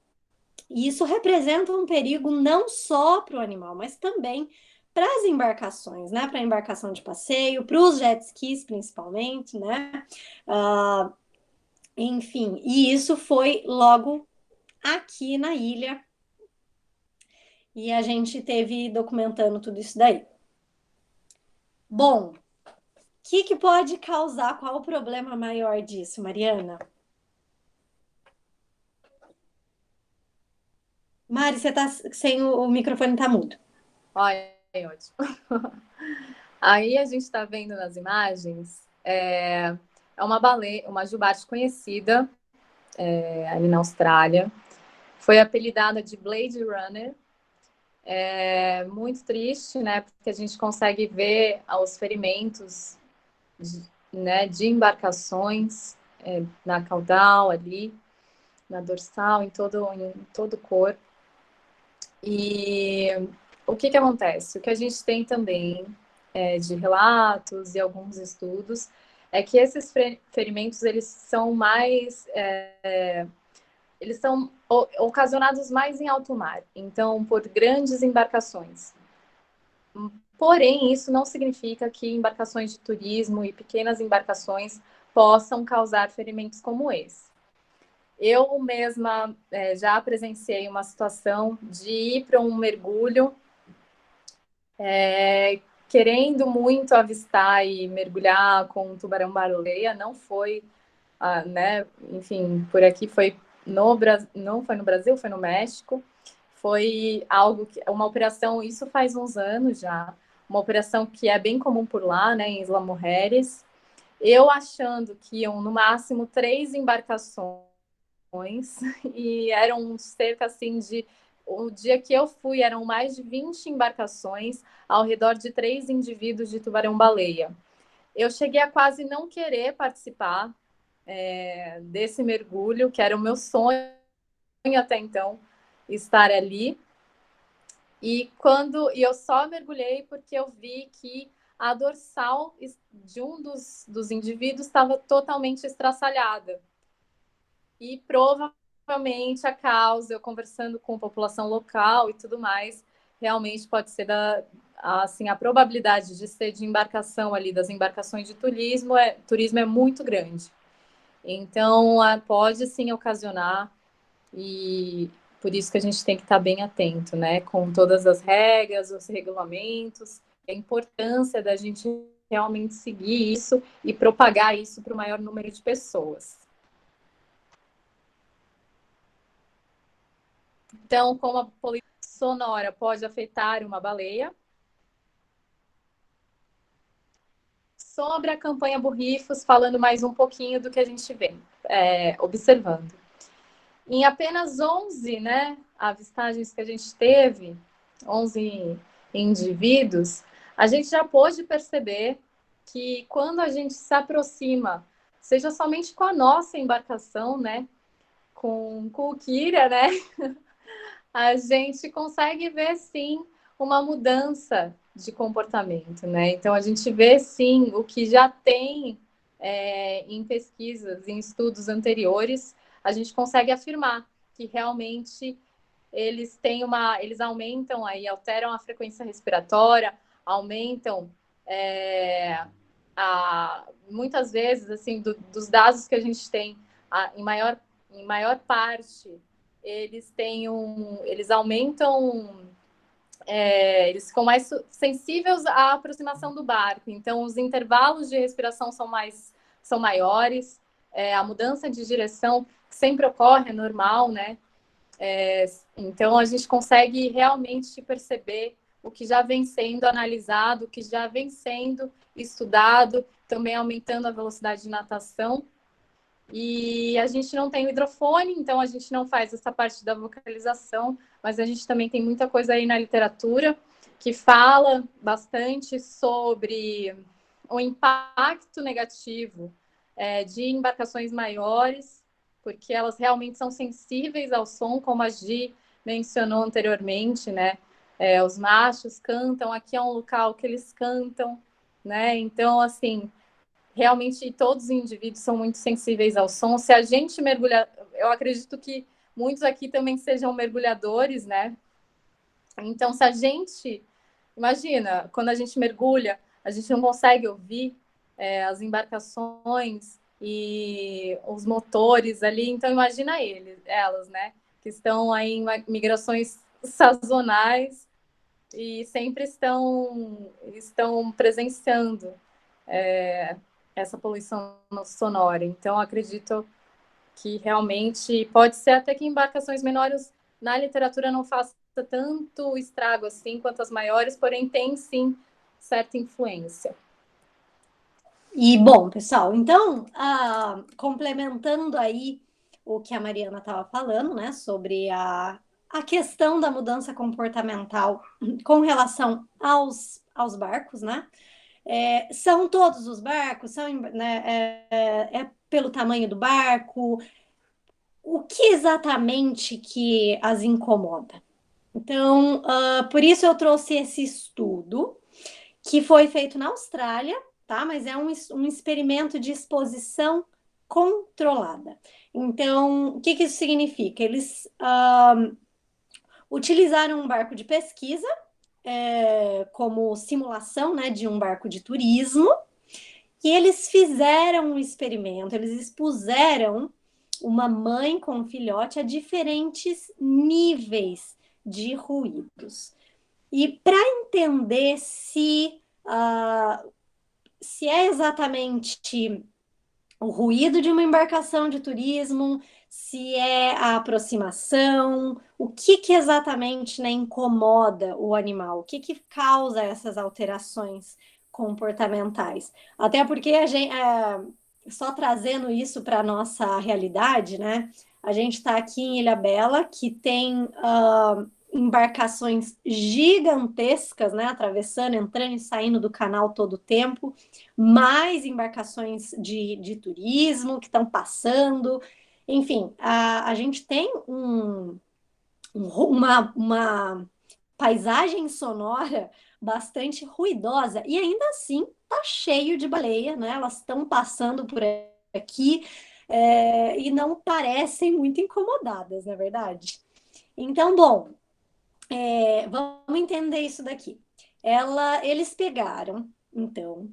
[SPEAKER 2] e isso representa um perigo não só para o animal, mas também para as embarcações, né? Para a embarcação de passeio, para os jet skis, principalmente, né? Enfim, e isso foi logo aqui na ilha. E a gente teve documentando tudo isso daí. Bom, o que pode causar? Qual o problema maior disso, Mariana? Mari, você tá sem o microfone, tá mudo.
[SPEAKER 4] Olha, ótimo. Aí a gente está vendo nas imagens, é uma baleia, uma jubarte conhecida ali na Austrália. Foi apelidada de Blade Runner. É muito triste, né? Porque a gente consegue ver os ferimentos de embarcações na caudal ali, na dorsal, em todo o corpo. E o que acontece? O que a gente tem também de relatos e alguns estudos é que esses ferimentos eles são mais eles são ocasionados mais em alto mar, então por grandes embarcações. Porém, isso não significa que embarcações de turismo e pequenas embarcações possam causar ferimentos como esse. Eu mesma já presenciei uma situação de ir para um mergulho querendo muito avistar e mergulhar com um tubarão-baleia. Não foi, né? Enfim, por aqui foi não foi no Brasil, foi no México. Foi uma operação, isso faz uns anos já, uma operação que é bem comum por lá, né, em Isla Mujeres. Eu achando que iam no máximo 3 embarcações e eram cerca assim de o dia que eu fui eram mais de 20 embarcações ao redor de 3 indivíduos de tubarão-baleia. Eu cheguei a quase não querer participar desse mergulho, que era o meu sonho até então, estar ali. E eu só mergulhei porque eu vi que a dorsal de um dos indivíduos estava totalmente estraçalhada. E provavelmente a causa, eu conversando com a população local e tudo mais, realmente pode ser assim, a probabilidade de ser de embarcação ali, das embarcações de turismo é muito grande. Então, pode sim ocasionar, e por isso que a gente tem que estar bem atento, né? Com todas as regras, os regulamentos, a importância da gente realmente seguir isso e propagar isso para o maior número de pessoas. Então, como a poluição sonora pode afetar uma baleia? Sobre a campanha Borrifos, falando mais um pouquinho do que a gente vem observando. Em apenas 11, né, avistagens que a gente teve, 11 indivíduos, a gente já pôde perceber que quando a gente se aproxima, seja somente com a nossa embarcação, né, com o Kira, né, a gente consegue ver, sim, uma mudança de comportamento, né? Então, a gente vê, sim, o que já tem em pesquisas, em estudos anteriores, a gente consegue afirmar que realmente eles aumentam aí, alteram a frequência respiratória, aumentam muitas vezes, assim, dos dados que a gente tem, em maior parte, eles aumentam eles ficam mais sensíveis à aproximação do barco. Então, os intervalos de respiração são maiores, a mudança de direção sempre ocorre, é normal, né? Então, a gente consegue realmente perceber o que já vem sendo analisado, o que já vem sendo estudado, também aumentando a velocidade de natação. E a gente não tem o hidrofone, então a gente não faz essa parte da vocalização, mas a gente também tem muita coisa aí na literatura que fala bastante sobre o impacto negativo de embarcações maiores, porque elas realmente são sensíveis ao som, como a Gi mencionou anteriormente, né? Os machos cantam, aqui é um local que eles cantam, né? Então, assim, realmente todos os indivíduos são muito sensíveis ao som. Se a gente mergulhar, eu acredito que muitos aqui também sejam mergulhadores, né? Então, se a gente, imagina, quando a gente mergulha, a gente não consegue ouvir as embarcações e os motores ali. Então, imagina elas, né? Que estão aí em migrações sazonais e sempre estão presenciando essa poluição sonora. Então, acredito que realmente pode ser até que embarcações menores na literatura não faça tanto estrago assim quanto as maiores, porém tem sim certa influência.
[SPEAKER 2] E, bom, pessoal, então, complementando aí o que a Mariana estava falando, né, sobre a questão da mudança comportamental com relação aos barcos, né? São todos os barcos, né, pelo tamanho do barco, o que exatamente que as incomoda? Então, por isso eu trouxe esse estudo que foi feito na Austrália, tá? Mas é um experimento de exposição controlada. Então, o que isso significa? Eles utilizaram um barco de pesquisa como simulação, né, de um barco de turismo, e eles fizeram um experimento, eles expuseram uma mãe com um filhote a diferentes níveis de ruídos. E para entender se é exatamente o ruído de uma embarcação de turismo, se é a aproximação, o que exatamente, né, incomoda o animal, o que causa essas alterações comportamentais. Até porque a gente, só trazendo isso para a nossa realidade, né? A gente está aqui em Ilhabela, que tem embarcações gigantescas, né? Atravessando, entrando e saindo do canal todo o tempo, mais embarcações de turismo que estão passando. Enfim, a gente tem uma paisagem sonora bastante ruidosa e ainda assim tá cheio de baleia, né? Elas estão passando por aqui e não parecem muito incomodadas, na verdade. Então, bom, vamos entender isso daqui. Eles pegaram, então,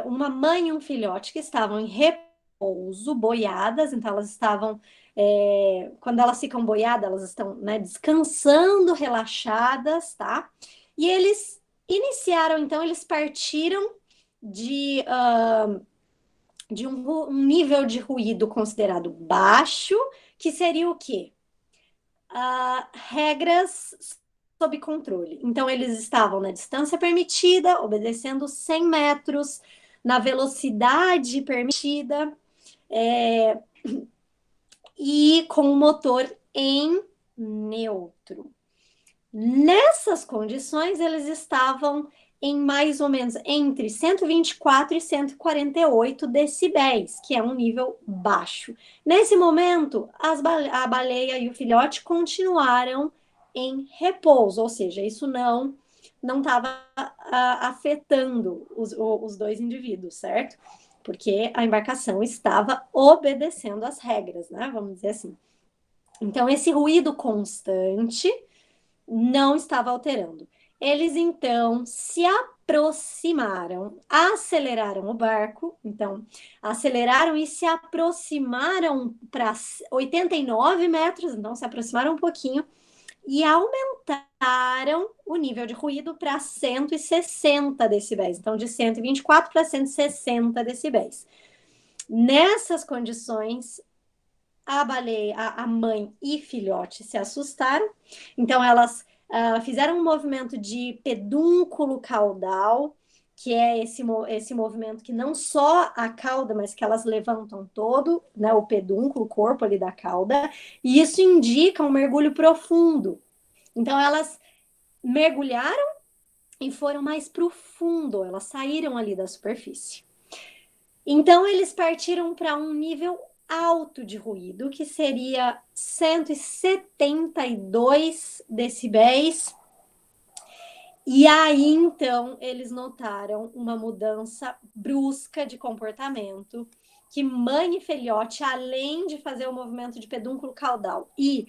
[SPEAKER 2] uma mãe e um filhote que estavam em repouso, boiadas, então elas estavam, quando elas ficam boiadas, elas estão, né, descansando, relaxadas, tá? E eles iniciaram, então, eles partiram de um nível de ruído considerado baixo, que seria o quê? Regras sob controle. Então, eles estavam na distância permitida, obedecendo 100 metros, na velocidade permitida, e com o motor em neutro. Nessas condições, eles estavam em mais ou menos entre 124 e 148 decibéis, que é um nível baixo. Nesse momento, a baleia e o filhote continuaram em repouso, ou seja, isso não estava afetando os dois indivíduos, certo? Porque a embarcação estava obedecendo às regras, né? Vamos dizer assim. Então, esse ruído constante não estava alterando. Eles então se aproximaram, aceleraram o barco, então aceleraram e se aproximaram para 89 metros, então se aproximaram um pouquinho e aumentaram o nível de ruído para 160 decibéis. Então, de 124 para 160 decibéis. Nessas condições, a baleia, a mãe e filhote se assustaram. Então, elas fizeram um movimento de pedúnculo caudal, que é esse movimento que não só a cauda, mas que elas levantam todo, né, o pedúnculo, o corpo ali da cauda, e isso indica um mergulho profundo. Então, elas mergulharam e foram mais profundo, elas saíram ali da superfície. Então, eles partiram para um nível alto de ruído, que seria 172 decibéis. E aí, então, eles notaram uma mudança brusca de comportamento, que mãe e filhote, além de fazer o movimento de pedúnculo caudal e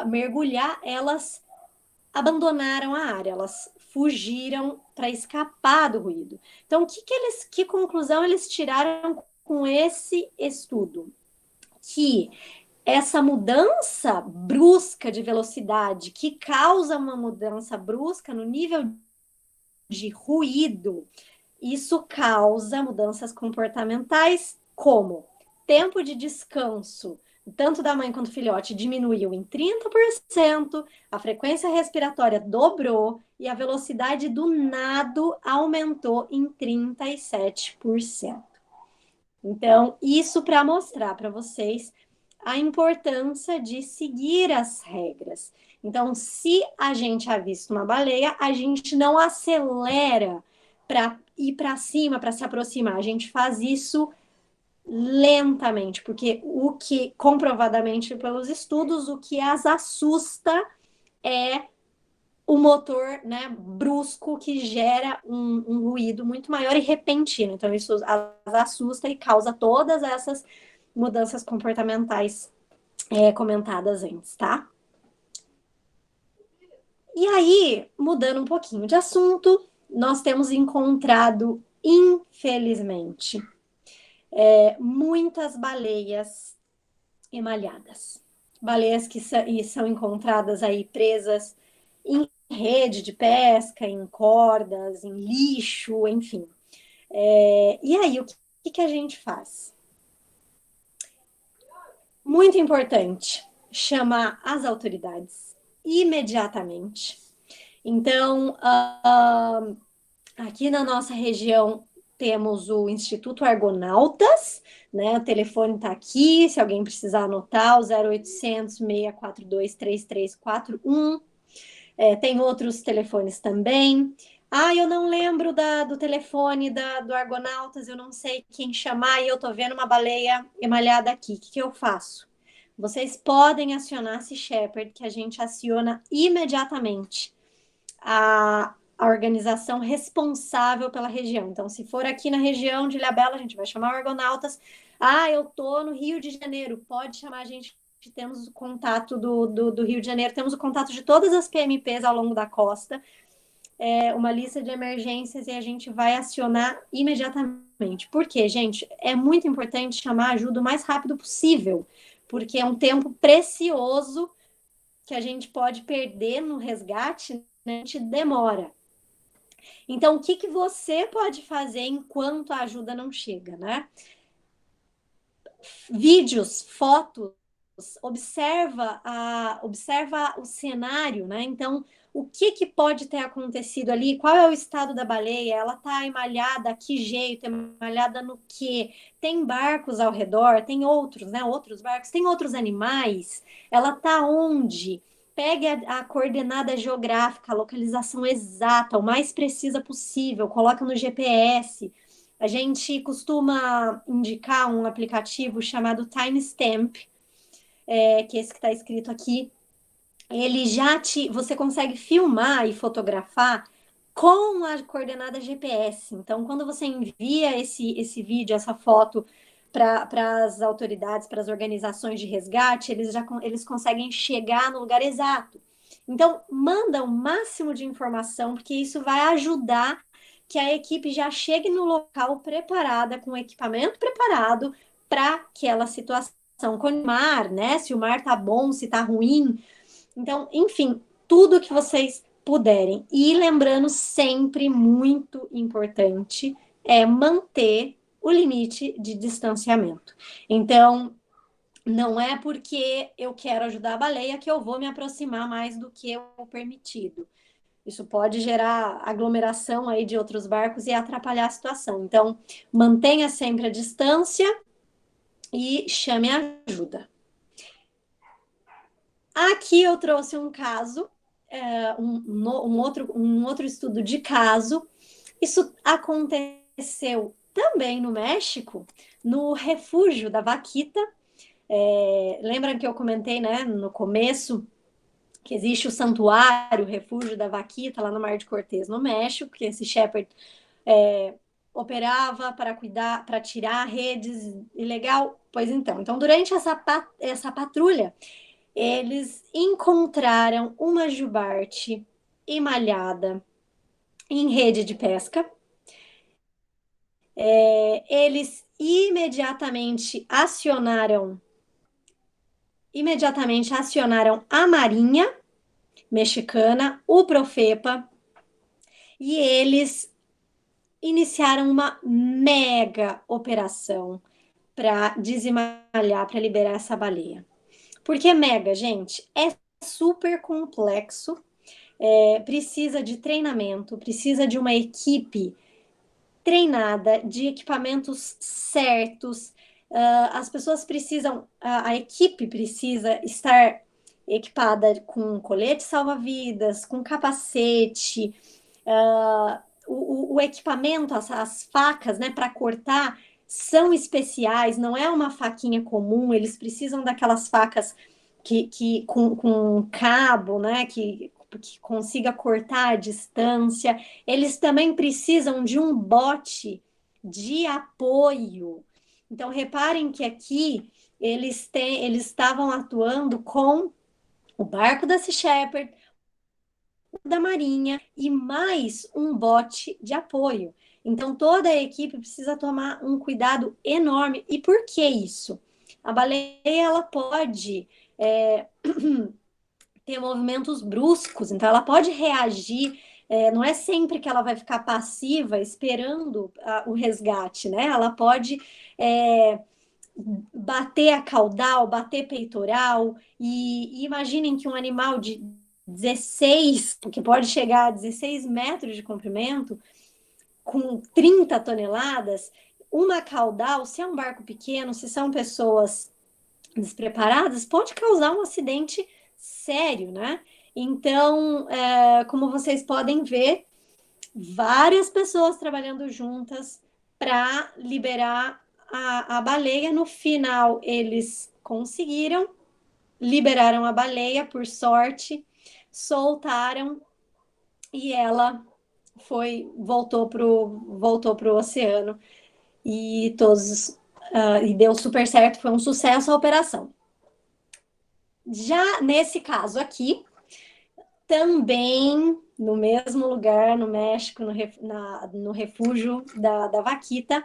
[SPEAKER 2] mergulhar, elas abandonaram a área, elas fugiram para escapar do ruído. Então, que conclusão eles tiraram com esse estudo? Que essa mudança brusca de velocidade, que causa uma mudança brusca no nível de ruído, isso causa mudanças comportamentais, como tempo de descanso, tanto da mãe quanto do filhote, diminuiu em 30%, a frequência respiratória dobrou e a velocidade do nado aumentou em 37%. Então, isso para mostrar para vocês a importância de seguir as regras. Então, se a gente avista uma baleia, a gente não acelera para ir para cima, para se aproximar. A gente faz isso lentamente, porque o que, comprovadamente pelos estudos, o que as assusta é o motor, né, brusco, que gera um ruído muito maior e repentino. Então, isso as assusta e causa todas essas mudanças comportamentais comentadas antes, tá? E aí, mudando um pouquinho de assunto, nós temos encontrado, infelizmente, muitas baleias emalhadas. Baleias que são encontradas aí presas em rede de pesca, em cordas, em lixo, enfim. E aí, o que a gente faz? Muito importante chamar as autoridades imediatamente. Então, aqui na nossa região temos o Instituto Argonautas, né? O telefone está aqui, se alguém precisar anotar, o 0800 642 3341. Tem outros telefones também. Eu não lembro do telefone do Argonautas, eu não sei quem chamar e eu tô vendo uma baleia emalhada aqui. O que eu faço? Vocês podem acionar a Sea Shepherd, que a gente aciona imediatamente a organização responsável pela região. Então, se for aqui na região de Ilhabela, a gente vai chamar o Argonautas. Eu tô no Rio de Janeiro, pode chamar a gente. Temos o contato do Rio de Janeiro, temos o contato de todas as PMPs ao longo da costa, uma lista de emergências e a gente vai acionar imediatamente. Por quê, gente? É muito importante chamar ajuda o mais rápido possível, porque é um tempo precioso que a gente pode perder no resgate, né? A gente demora. Então, o que você pode fazer enquanto a ajuda não chega, né? Vídeos, fotos, observa o cenário, né? Então, o que pode ter acontecido ali? Qual é o estado da baleia? Ela está emalhada? Que jeito? Emalhada no quê? Tem barcos ao redor? Tem outros, né? Outros barcos? Tem outros animais? Ela está onde? Pegue a coordenada geográfica, a localização exata, o mais precisa possível, coloca no GPS. A gente costuma indicar um aplicativo chamado Timestamp, que é esse que está escrito aqui. Ele você consegue filmar e fotografar com a coordenada GPS. Então, quando você envia esse vídeo, essa foto para as autoridades, para as organizações de resgate, eles conseguem chegar no lugar exato. Então, manda o máximo de informação, porque isso vai ajudar que a equipe já chegue no local preparada, com o equipamento preparado para aquela situação com o mar, né? Se o mar tá bom, se tá ruim. Então, enfim, tudo que vocês puderem. E lembrando sempre, muito importante, é manter o limite de distanciamento. Então, não é porque eu quero ajudar a baleia que eu vou me aproximar mais do que o permitido. Isso pode gerar aglomeração aí de outros barcos e atrapalhar a situação. Então, mantenha sempre a distância e chame ajuda. Aqui eu trouxe um caso, um outro estudo de caso. Isso aconteceu também no México, no refúgio da Vaquita. Lembra que eu comentei, né, no começo, que existe o santuário, o refúgio da Vaquita, lá no Mar de Cortés, no México, que esse shepherd operava para cuidar, para tirar redes ilegal? Pois então, durante essa patrulha, eles encontraram uma jubarte emalhada em rede de pesca. Eles imediatamente acionaram a Marinha Mexicana, o Profepa, e eles iniciaram uma mega operação para desemalhar, para liberar essa baleia. Por que mega, gente? É super complexo, precisa de treinamento, precisa de uma equipe treinada, de equipamentos certos. As pessoas precisam, a equipe precisa estar equipada com colete salva-vidas, com capacete, o equipamento, as facas, né, para cortar são especiais, não é uma faquinha comum, eles precisam daquelas facas que com cabo, né, que consiga cortar a distância. Eles também precisam de um bote de apoio. Então, reparem que aqui eles estavam atuando com o barco da Sea Shepherd, da Marinha e mais um bote de apoio. Então, toda a equipe precisa tomar um cuidado enorme. E por que isso? A baleia, ela pode ter movimentos bruscos, então ela pode reagir, não é sempre que ela vai ficar passiva esperando o resgate, né? Ela pode bater a caudal, bater peitoral, e imaginem que um animal de 16, porque pode chegar a 16 metros de comprimento, com 30 toneladas, uma caudal, se é um barco pequeno, se são pessoas despreparadas, pode causar um acidente sério, né? Então, como vocês podem ver, várias pessoas trabalhando juntas para liberar a baleia. No final, eles conseguiram, liberaram a baleia, por sorte, soltaram e ela voltou pro oceano e e deu super certo, foi um sucesso a operação. Já nesse caso aqui, também no mesmo lugar, no México, no refúgio da Vaquita,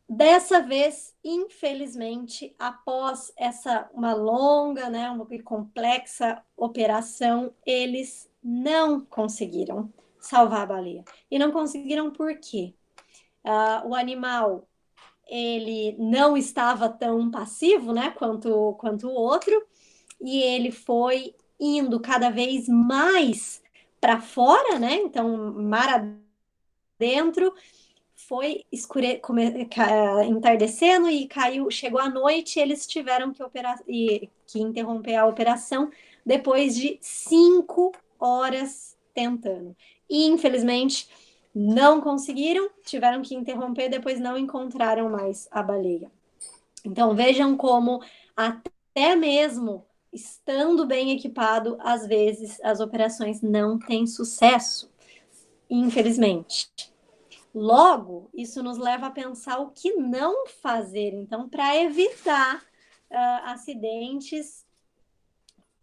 [SPEAKER 2] dessa vez, infelizmente, após uma longa, né, uma complexa operação, eles não conseguiram salvar a baleia. E não conseguiram por quê? O animal, ele não estava tão passivo, né, quanto o outro, e ele foi indo cada vez mais para fora, né? Então, mar adentro, foi entardecendo e chegou a noite, eles tiveram que interromper a operação depois de 5 horas tentando. E, infelizmente, não conseguiram, tiveram que interromper, depois não encontraram mais a baleia. Então, vejam como até mesmo estando bem equipado, às vezes as operações não têm sucesso, infelizmente. Logo, isso nos leva a pensar o que não fazer, então, para evitar acidentes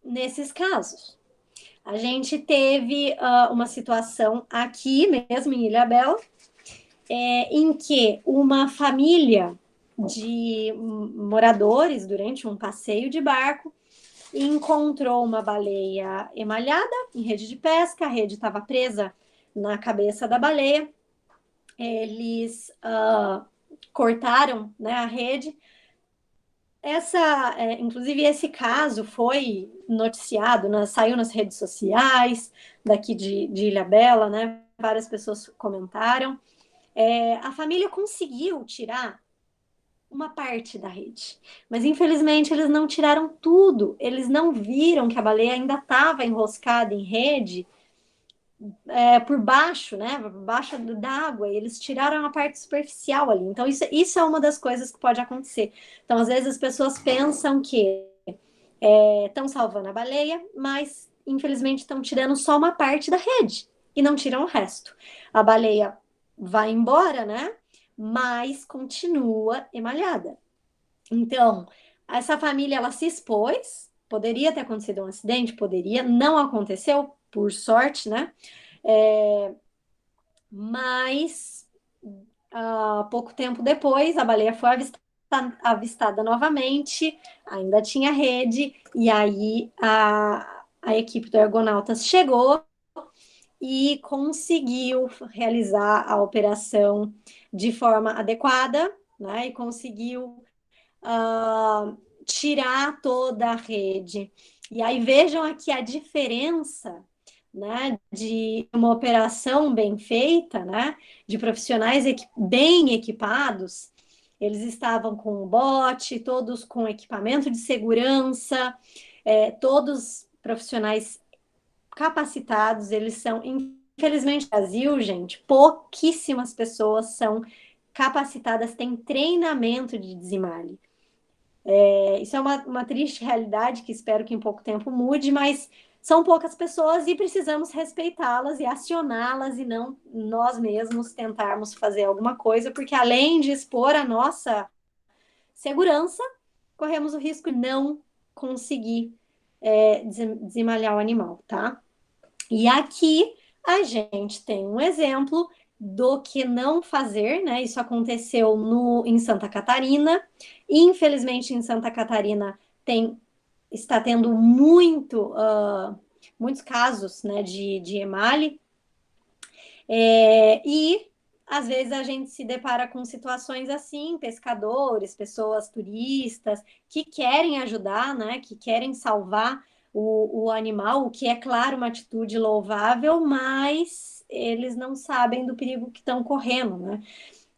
[SPEAKER 2] nesses casos. A gente teve uma situação aqui mesmo em Ilhabela, em que uma família de moradores, durante um passeio de barco, e encontrou uma baleia emalhada em rede de pesca, a rede estava presa na cabeça da baleia. Eles cortaram, né, a rede. Inclusive, esse caso foi noticiado, né, saiu nas redes sociais daqui de Ilhabela, né? Várias pessoas comentaram. A família conseguiu tirar uma parte da rede, mas infelizmente eles não tiraram tudo. Eles não viram que a baleia ainda estava enroscada em rede por baixo, né? Por baixo da água, e eles tiraram a parte superficial ali. Então, isso é uma das coisas que pode acontecer. Então, às vezes, as pessoas pensam que estão salvando a baleia, mas infelizmente estão tirando só uma parte da rede e não tiram o resto. A baleia vai embora, né? Mas continua emalhada. Então, essa família ela se expôs, poderia ter acontecido um acidente, poderia, não aconteceu, por sorte, né? Mas pouco tempo depois, a baleia foi avistada novamente, ainda tinha rede, e aí a equipe do Argonautas chegou e conseguiu realizar a operação de forma adequada, né? E conseguiu tirar toda a rede. E aí vejam aqui a diferença, né, de uma operação bem feita, né, de profissionais bem equipados. Eles estavam com o bote, todos com equipamento de segurança, todos profissionais capacitados. Eles são, infelizmente, no Brasil, gente, pouquíssimas pessoas são capacitadas, têm treinamento de desmale. Isso é uma triste realidade que espero que em pouco tempo mude, mas são poucas pessoas e precisamos respeitá-las e acioná-las e não nós mesmos tentarmos fazer alguma coisa, porque além de expor a nossa segurança, corremos o risco de não conseguir desemalhar o animal, tá? E aqui a gente tem um exemplo do que não fazer, né? Isso aconteceu em Santa Catarina. Infelizmente, em Santa Catarina está tendo muitos casos, né, de emale. E às vezes a gente se depara com situações assim, pescadores, pessoas turistas que querem ajudar, né, que querem salvar o animal, o que é claro uma atitude louvável, mas eles não sabem do perigo que estão correndo, né?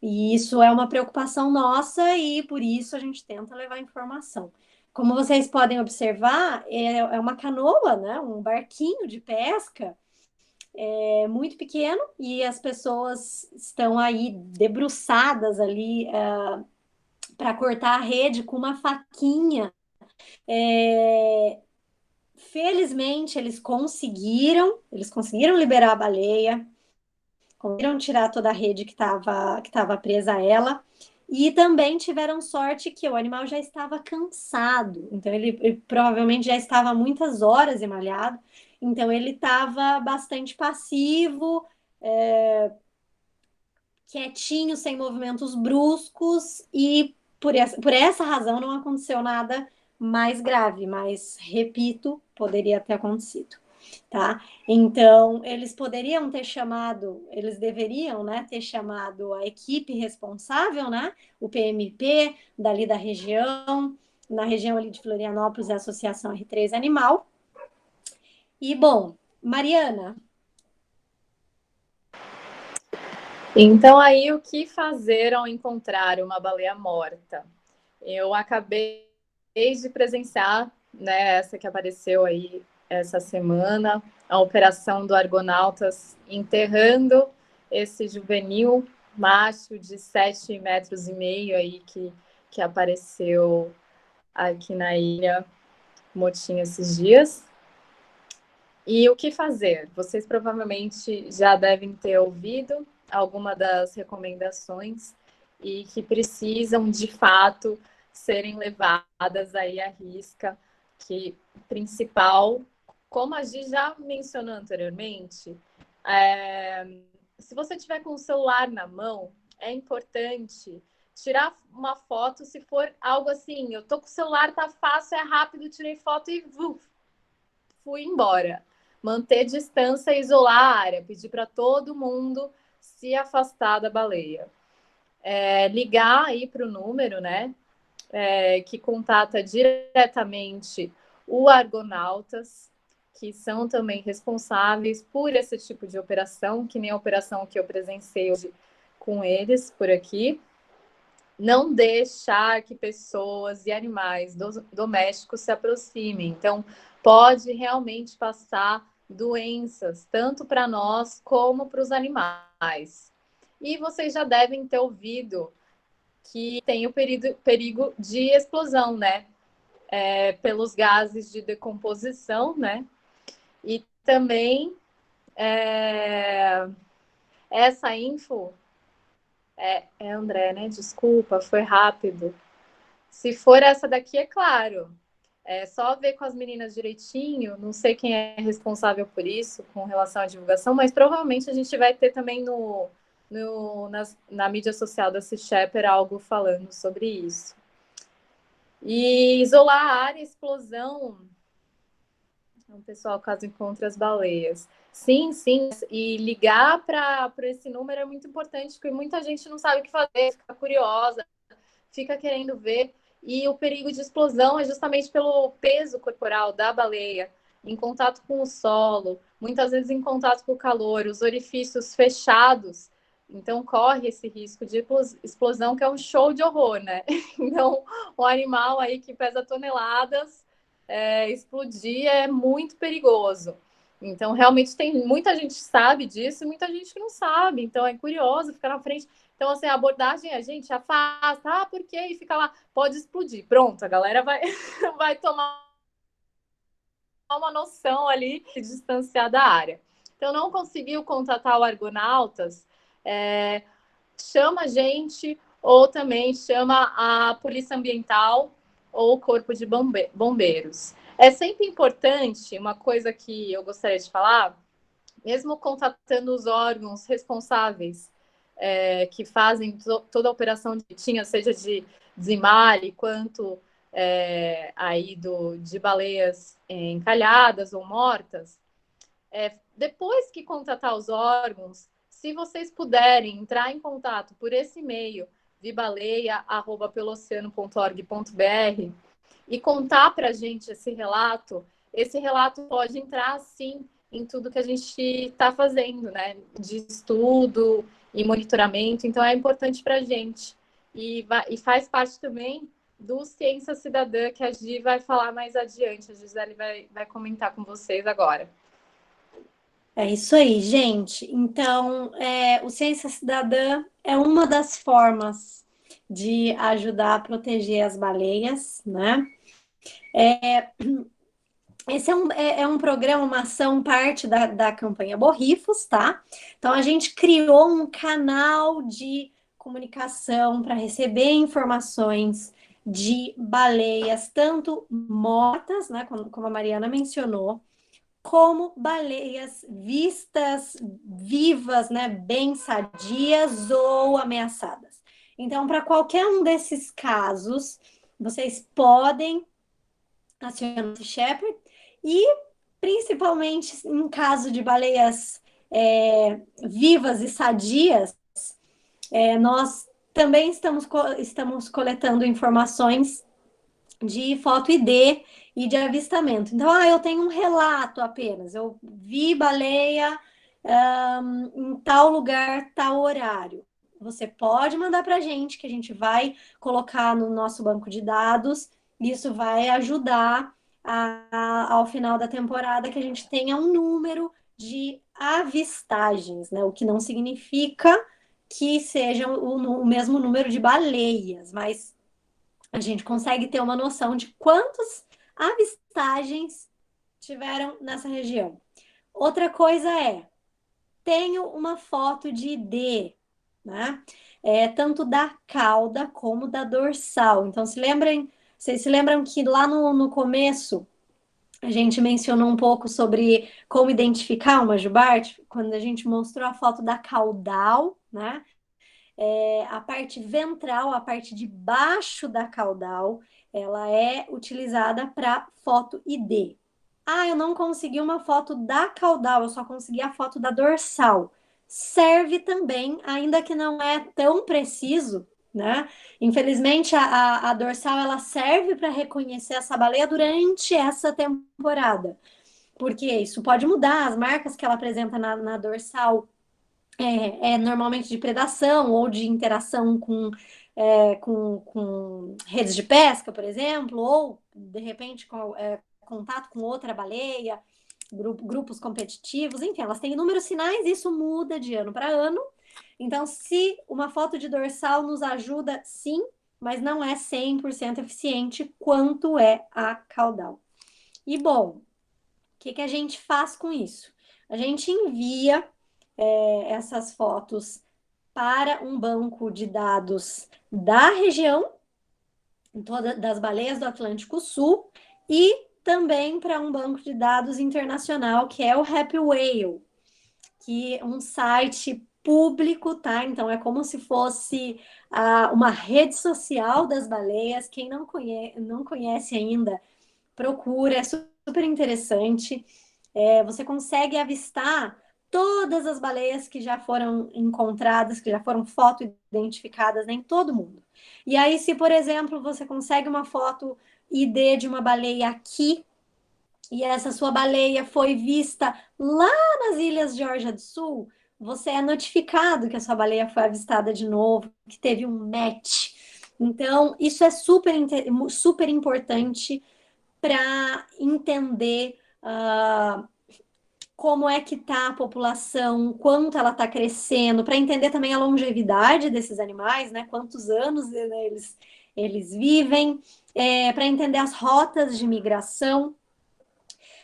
[SPEAKER 2] E isso é uma preocupação nossa e por isso a gente tenta levar informação. Como vocês podem observar, é uma canoa, né? Um barquinho de pesca muito pequeno e as pessoas estão aí debruçadas ali para cortar a rede com uma faquinha. Felizmente eles conseguiram liberar a baleia, conseguiram tirar toda a rede que estava presa a ela. E também tiveram sorte que o animal já estava cansado, então ele provavelmente já estava há muitas horas emalhado, então ele estava bastante passivo, quietinho, sem movimentos bruscos, e por essa razão não aconteceu nada mais grave, mas, repito, poderia ter acontecido. Tá? Então, eles deveriam, né, ter chamado a equipe responsável, né, o PMP, dali da região, na região ali de Florianópolis, a Associação R3 Animal. E, bom, Mariana.
[SPEAKER 4] Então, aí, o que fazer ao encontrar uma baleia morta? Eu acabei de presenciar, né, essa que apareceu aí essa semana, a operação do Argonautas enterrando esse juvenil macho de 7,5 metros aí que apareceu aqui na Ilha Motim esses dias. E o que fazer? Vocês provavelmente já devem ter ouvido alguma das recomendações e que precisam, de fato, serem levadas aí à risca, que principal, como a Gi já mencionou anteriormente, se você tiver com o celular na mão, é importante tirar uma foto, se for algo assim, eu tô com o celular, tá fácil, é rápido, tirei foto e fui embora. Manter distância e isolar a área, pedir para todo mundo se afastar da baleia. Ligar aí para o número, né? Que contata diretamente o Argonautas, que são também responsáveis por esse tipo de operação, que nem a operação que eu presenciei hoje com eles por aqui. Não deixar que pessoas e animais domésticos se aproximem. Então, pode realmente passar doenças, tanto para nós como para os animais. E vocês já devem ter ouvido que tem o perigo de explosão, né? Pelos gases de decomposição, né? E também essa info André, né? Desculpa, foi rápido. Se for essa daqui, é claro. É só ver com as meninas direitinho. Não sei quem é responsável por isso, com relação à divulgação, mas provavelmente a gente vai ter também na mídia social da Sea Shepherd algo falando sobre isso. E isolar a área, explosão. O pessoal, caso encontre as baleias. Sim, sim. E ligar para esse número é muito importante, porque muita gente não sabe o que fazer, fica curiosa, fica querendo ver. E o perigo de explosão é justamente pelo peso corporal da baleia, em contato com o solo, muitas vezes em contato com o calor, os orifícios fechados. Então, corre esse risco de explosão, que é um show de horror, né? Então, o animal aí que pesa toneladas, explodir é muito perigoso. Então, realmente, tem muita gente que sabe disso e muita gente que não sabe. Então, é curioso ficar na frente. Então, assim, a abordagem é, gente, afasta. Ah, por quê? E fica lá, pode explodir. Pronto, a galera vai tomar uma noção ali de distanciar da área. Então, não conseguiu contatar o Argonautas, chama a gente ou também chama a Polícia Ambiental ou o Corpo de Bombeiros. É sempre importante, uma coisa que eu gostaria de falar, mesmo contatando os órgãos responsáveis que fazem toda a operação direitinha, seja de Zimali, quanto aí de baleias encalhadas ou mortas, depois que contatar os órgãos, se vocês puderem entrar em contato por esse e-mail, vibaleia@peloceano.org.br, e contar para a gente esse relato pode entrar, sim, em tudo que a gente está fazendo, né? De estudo e monitoramento. Então, é importante para a gente. E faz parte também do Ciência Cidadã, que a Gi vai falar mais adiante. A Gisele vai comentar com vocês agora.
[SPEAKER 2] É isso aí, gente. Então, o Ciência Cidadã é uma das formas de ajudar a proteger as baleias, né? Esse é um programa, uma ação, parte da campanha Borrifos, tá? Então, a gente criou um canal de comunicação para receber informações de baleias, tanto mortas, né, como a Mariana mencionou, como baleias vistas vivas, né, bem sadias ou ameaçadas. Então, para qualquer um desses casos, vocês podem acionar o Sea Shepherd e, principalmente em caso de baleias vivas e sadias, nós também estamos coletando informações de foto ID e de avistamento. Então, eu tenho um relato apenas. Eu vi baleia em tal lugar, tal horário. Você pode mandar para a gente, que a gente vai colocar no nosso banco de dados. Isso vai ajudar ao final da temporada que a gente tenha um número de avistagens, né? O que não significa que seja o mesmo número de baleias, mas a gente consegue ter uma noção de quantas avistagens tiveram nessa região. Outra coisa tenho uma foto de ID, né? Tanto da cauda como da dorsal. Então, vocês se lembram que lá no começo a gente mencionou um pouco sobre como identificar uma jubarte, quando a gente mostrou a foto da caudal, né? a parte ventral, a parte de baixo da caudal, ela é utilizada para foto ID. Ah, eu não consegui uma foto da caudal, eu só consegui a foto da dorsal. Serve também, ainda que não é tão preciso, né? Infelizmente, a dorsal ela serve para reconhecer essa baleia durante essa temporada, porque isso pode mudar, as marcas que ela apresenta na dorsal normalmente de predação ou de interação com redes de pesca, por exemplo, ou de repente contato com outra baleia, grupos competitivos, enfim, elas têm inúmeros sinais, isso muda de ano para ano. Então, se uma foto de dorsal nos ajuda, sim, mas não é 100% eficiente quanto é a caudal. E, bom, o que a gente faz com isso? A gente envia essas fotos para um banco de dados da região, das baleias do Atlântico Sul, e também para um banco de dados internacional, que é o Happy Whale, que é um site público, tá? Então é como se fosse uma rede social das baleias. Quem não conhece ainda, procura, é super interessante. Você consegue avistar todas as baleias que já foram encontradas, que já foram foto-identificadas, né, em todo mundo. E aí, se, por exemplo, você consegue uma foto ID de uma baleia aqui, e essa sua baleia foi vista lá nas Ilhas Geórgia do Sul, você é notificado que a sua baleia foi avistada de novo, que teve um match. Então, isso é super importante para entender como é que está a população, quanto ela está crescendo, para entender também a longevidade desses animais, né? Quantos anos eles vivem, para entender as rotas de migração,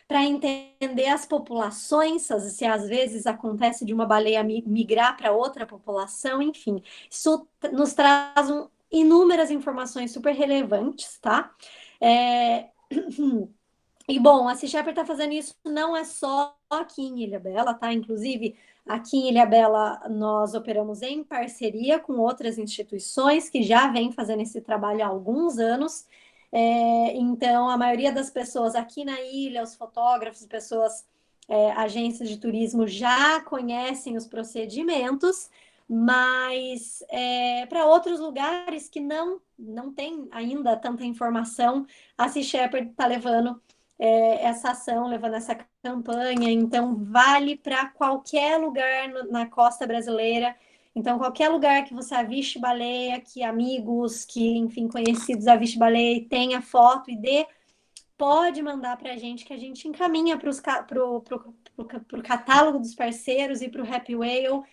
[SPEAKER 2] para entender as populações, se às vezes acontece de uma baleia migrar para outra população, enfim. Isso nos traz inúmeras informações super relevantes, tá? E, bom, a Sea Shepherd está fazendo isso não é só aqui em Ilhabela, tá? Inclusive, aqui em Ilhabela, nós operamos em parceria com outras instituições que já vêm fazendo esse trabalho há alguns anos. Então, a maioria das pessoas aqui na ilha, os fotógrafos, pessoas, agências de turismo já conhecem os procedimentos, mas para outros lugares que não tem ainda tanta informação, a Sea Shepherd está levando essa ação, levando essa campanha. Então, vale para qualquer lugar na costa brasileira. Então, qualquer lugar que você aviste baleia, que amigos, que, enfim, conhecidos aviste baleia e tenha foto e pode mandar para a gente, que a gente encaminha para o catálogo dos parceiros e para o Happy Whale,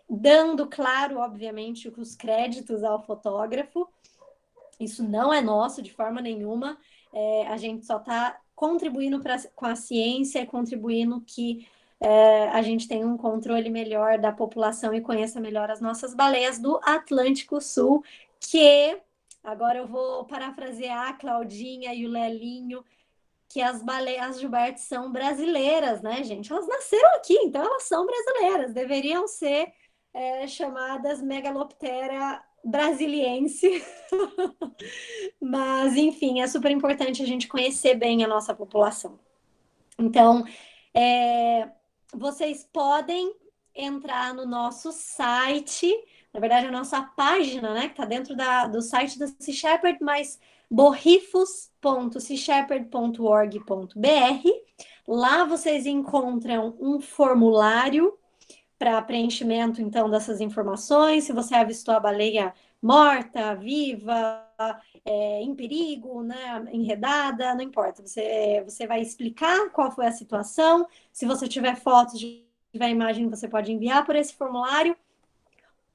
[SPEAKER 2] dando, claro, obviamente, os créditos ao fotógrafo. Isso não é nosso de forma nenhuma. A gente só está contribuindo com a ciência, contribuindo que a gente tenha um controle melhor da população e conheça melhor as nossas baleias do Atlântico Sul, que agora eu vou parafrasear a Claudinha e o Lelinho, que as baleias Gilbert são brasileiras, né, gente? Elas nasceram aqui, então elas são brasileiras, deveriam ser chamadas Megaloptera brasiliense. Mas, enfim, é super importante a gente conhecer bem a nossa população. Então, vocês podem entrar no nosso site, na verdade, a nossa página, né, que está dentro do site da Sea Shepherd, mas borrifos.seashepherd.org.br. Lá vocês encontram um formulário para preenchimento, então, dessas informações. Se você avistou a baleia morta, viva, em perigo, né, enredada, não importa. Você vai explicar qual foi a situação. Se você tiver fotos, tiver imagem, você pode enviar por esse formulário.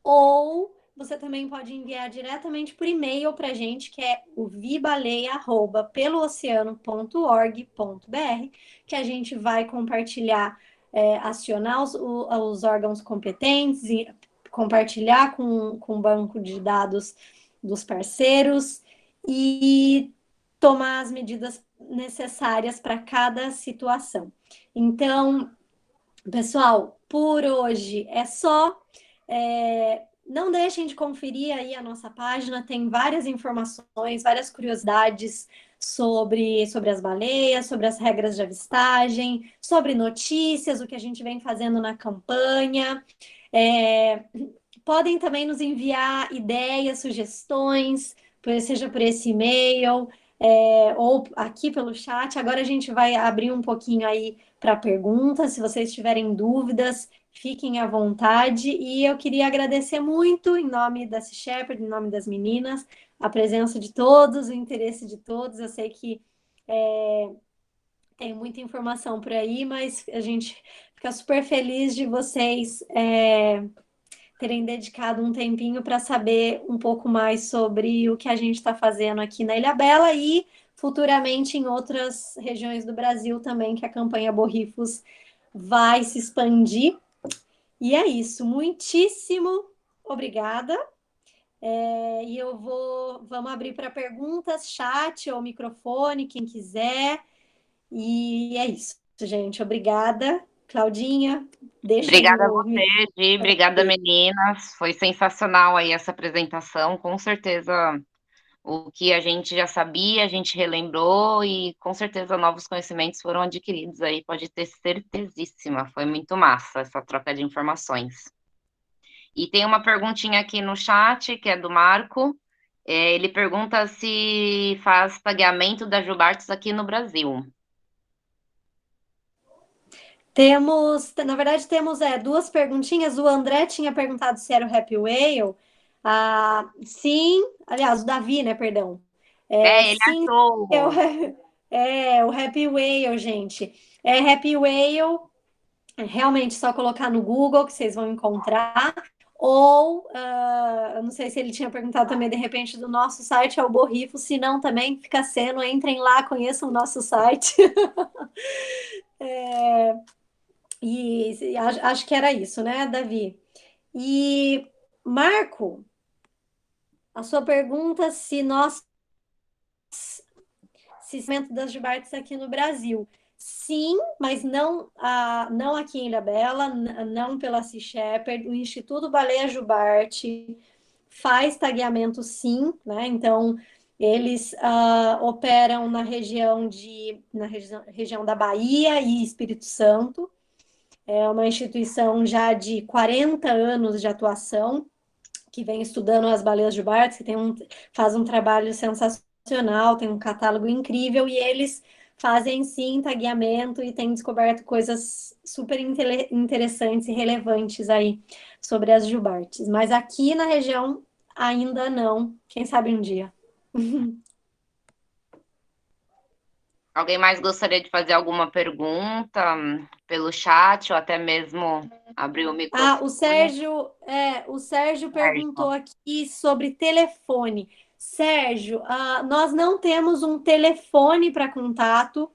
[SPEAKER 2] Ou você também pode enviar diretamente por e-mail para a gente, que é o vibaleia@pelooceano.org.br, que a gente vai compartilhar, acionar os órgãos competentes e compartilhar com o banco de dados dos parceiros e tomar as medidas necessárias para cada situação. Então, pessoal, por hoje é só. não deixem de conferir aí a nossa página, tem várias informações, várias curiosidades sobre as baleias, sobre as regras de avistagem, sobre notícias, o que a gente vem fazendo na campanha. Podem também nos enviar ideias, sugestões, seja por esse e-mail, ou aqui pelo chat. Agora a gente vai abrir um pouquinho aí para perguntas. Se vocês tiverem dúvidas, fiquem à vontade. E eu queria agradecer muito, em nome da Sea Shepherd, em nome das meninas, a presença de todos, o interesse de todos. Eu sei que tem muita informação por aí, mas a gente fica super feliz de vocês terem dedicado um tempinho para saber um pouco mais sobre o que a gente está fazendo aqui na Ilhabela e futuramente em outras regiões do Brasil também, que a campanha Borrifos vai se expandir. E é isso, muitíssimo obrigada. E vamos abrir para perguntas, chat ou microfone, quem quiser. E é isso, gente. Obrigada, Claudinha.
[SPEAKER 1] Obrigada a você, Gi, obrigada, meninas. Foi sensacional aí essa apresentação. Com certeza o que a gente já sabia, a gente relembrou e com certeza novos conhecimentos foram adquiridos aí, pode ter certezíssima. Foi muito massa essa troca de informações. E tem uma perguntinha aqui no chat, que é do Marco. Ele pergunta se faz pagamento da Jubartes aqui no Brasil.
[SPEAKER 2] Na verdade, temos duas perguntinhas. O André tinha perguntado se era o Happy Whale. Sim, aliás, o Davi, né? Perdão.
[SPEAKER 1] Ele
[SPEAKER 2] Sim,
[SPEAKER 1] achou.
[SPEAKER 2] o Happy Whale, gente. Happy Whale, realmente só colocar no Google que vocês vão encontrar. Ou, eu não sei se ele tinha perguntado também, de repente, do nosso site, é o Borrifo. Se não, também fica sendo. Entrem lá, conheçam o nosso site. E acho que era isso, né, Davi? E, Marco, a sua pergunta se cimento das Jubartes aqui no Brasil. Sim, mas não aqui em Ilhabela, não pela Sea Shepherd. O Instituto Baleia Jubarte faz tagueamento, sim, né? Então, eles operam na região da Bahia e Espírito Santo. É uma instituição já de 40 anos de atuação, que vem estudando as baleias jubartes, que faz um trabalho sensacional, tem um catálogo incrível, e eles fazem sim tagueamento e têm descoberto coisas super interessantes e relevantes aí sobre as jubartes. Mas aqui na região ainda não. Quem sabe um dia.
[SPEAKER 1] Alguém mais gostaria de fazer alguma pergunta pelo chat ou até mesmo abrir o microfone?
[SPEAKER 2] O Sérgio perguntou aqui sobre telefone. Sérgio, nós não temos um telefone para contato,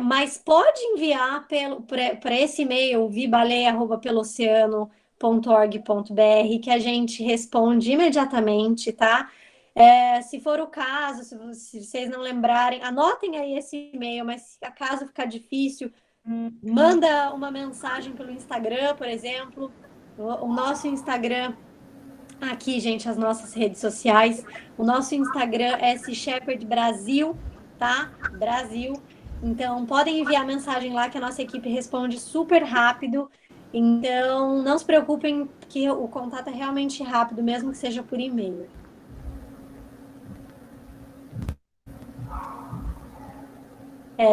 [SPEAKER 2] mas pode enviar para esse e-mail, vibaleia@peloceano.org.br, que a gente responde imediatamente, tá? Se for o caso, se vocês não lembrarem, anotem aí esse e-mail, mas se acaso ficar difícil, manda uma mensagem pelo Instagram, por exemplo. O nosso Instagram, aqui, gente, as nossas redes sociais. O nosso Instagram é Sea Shepherd Brasil, tá? Brasil. Então, podem enviar mensagem lá que a nossa equipe responde super rápido. Então, não se preocupem que o contato é realmente rápido, mesmo que seja por e-mail.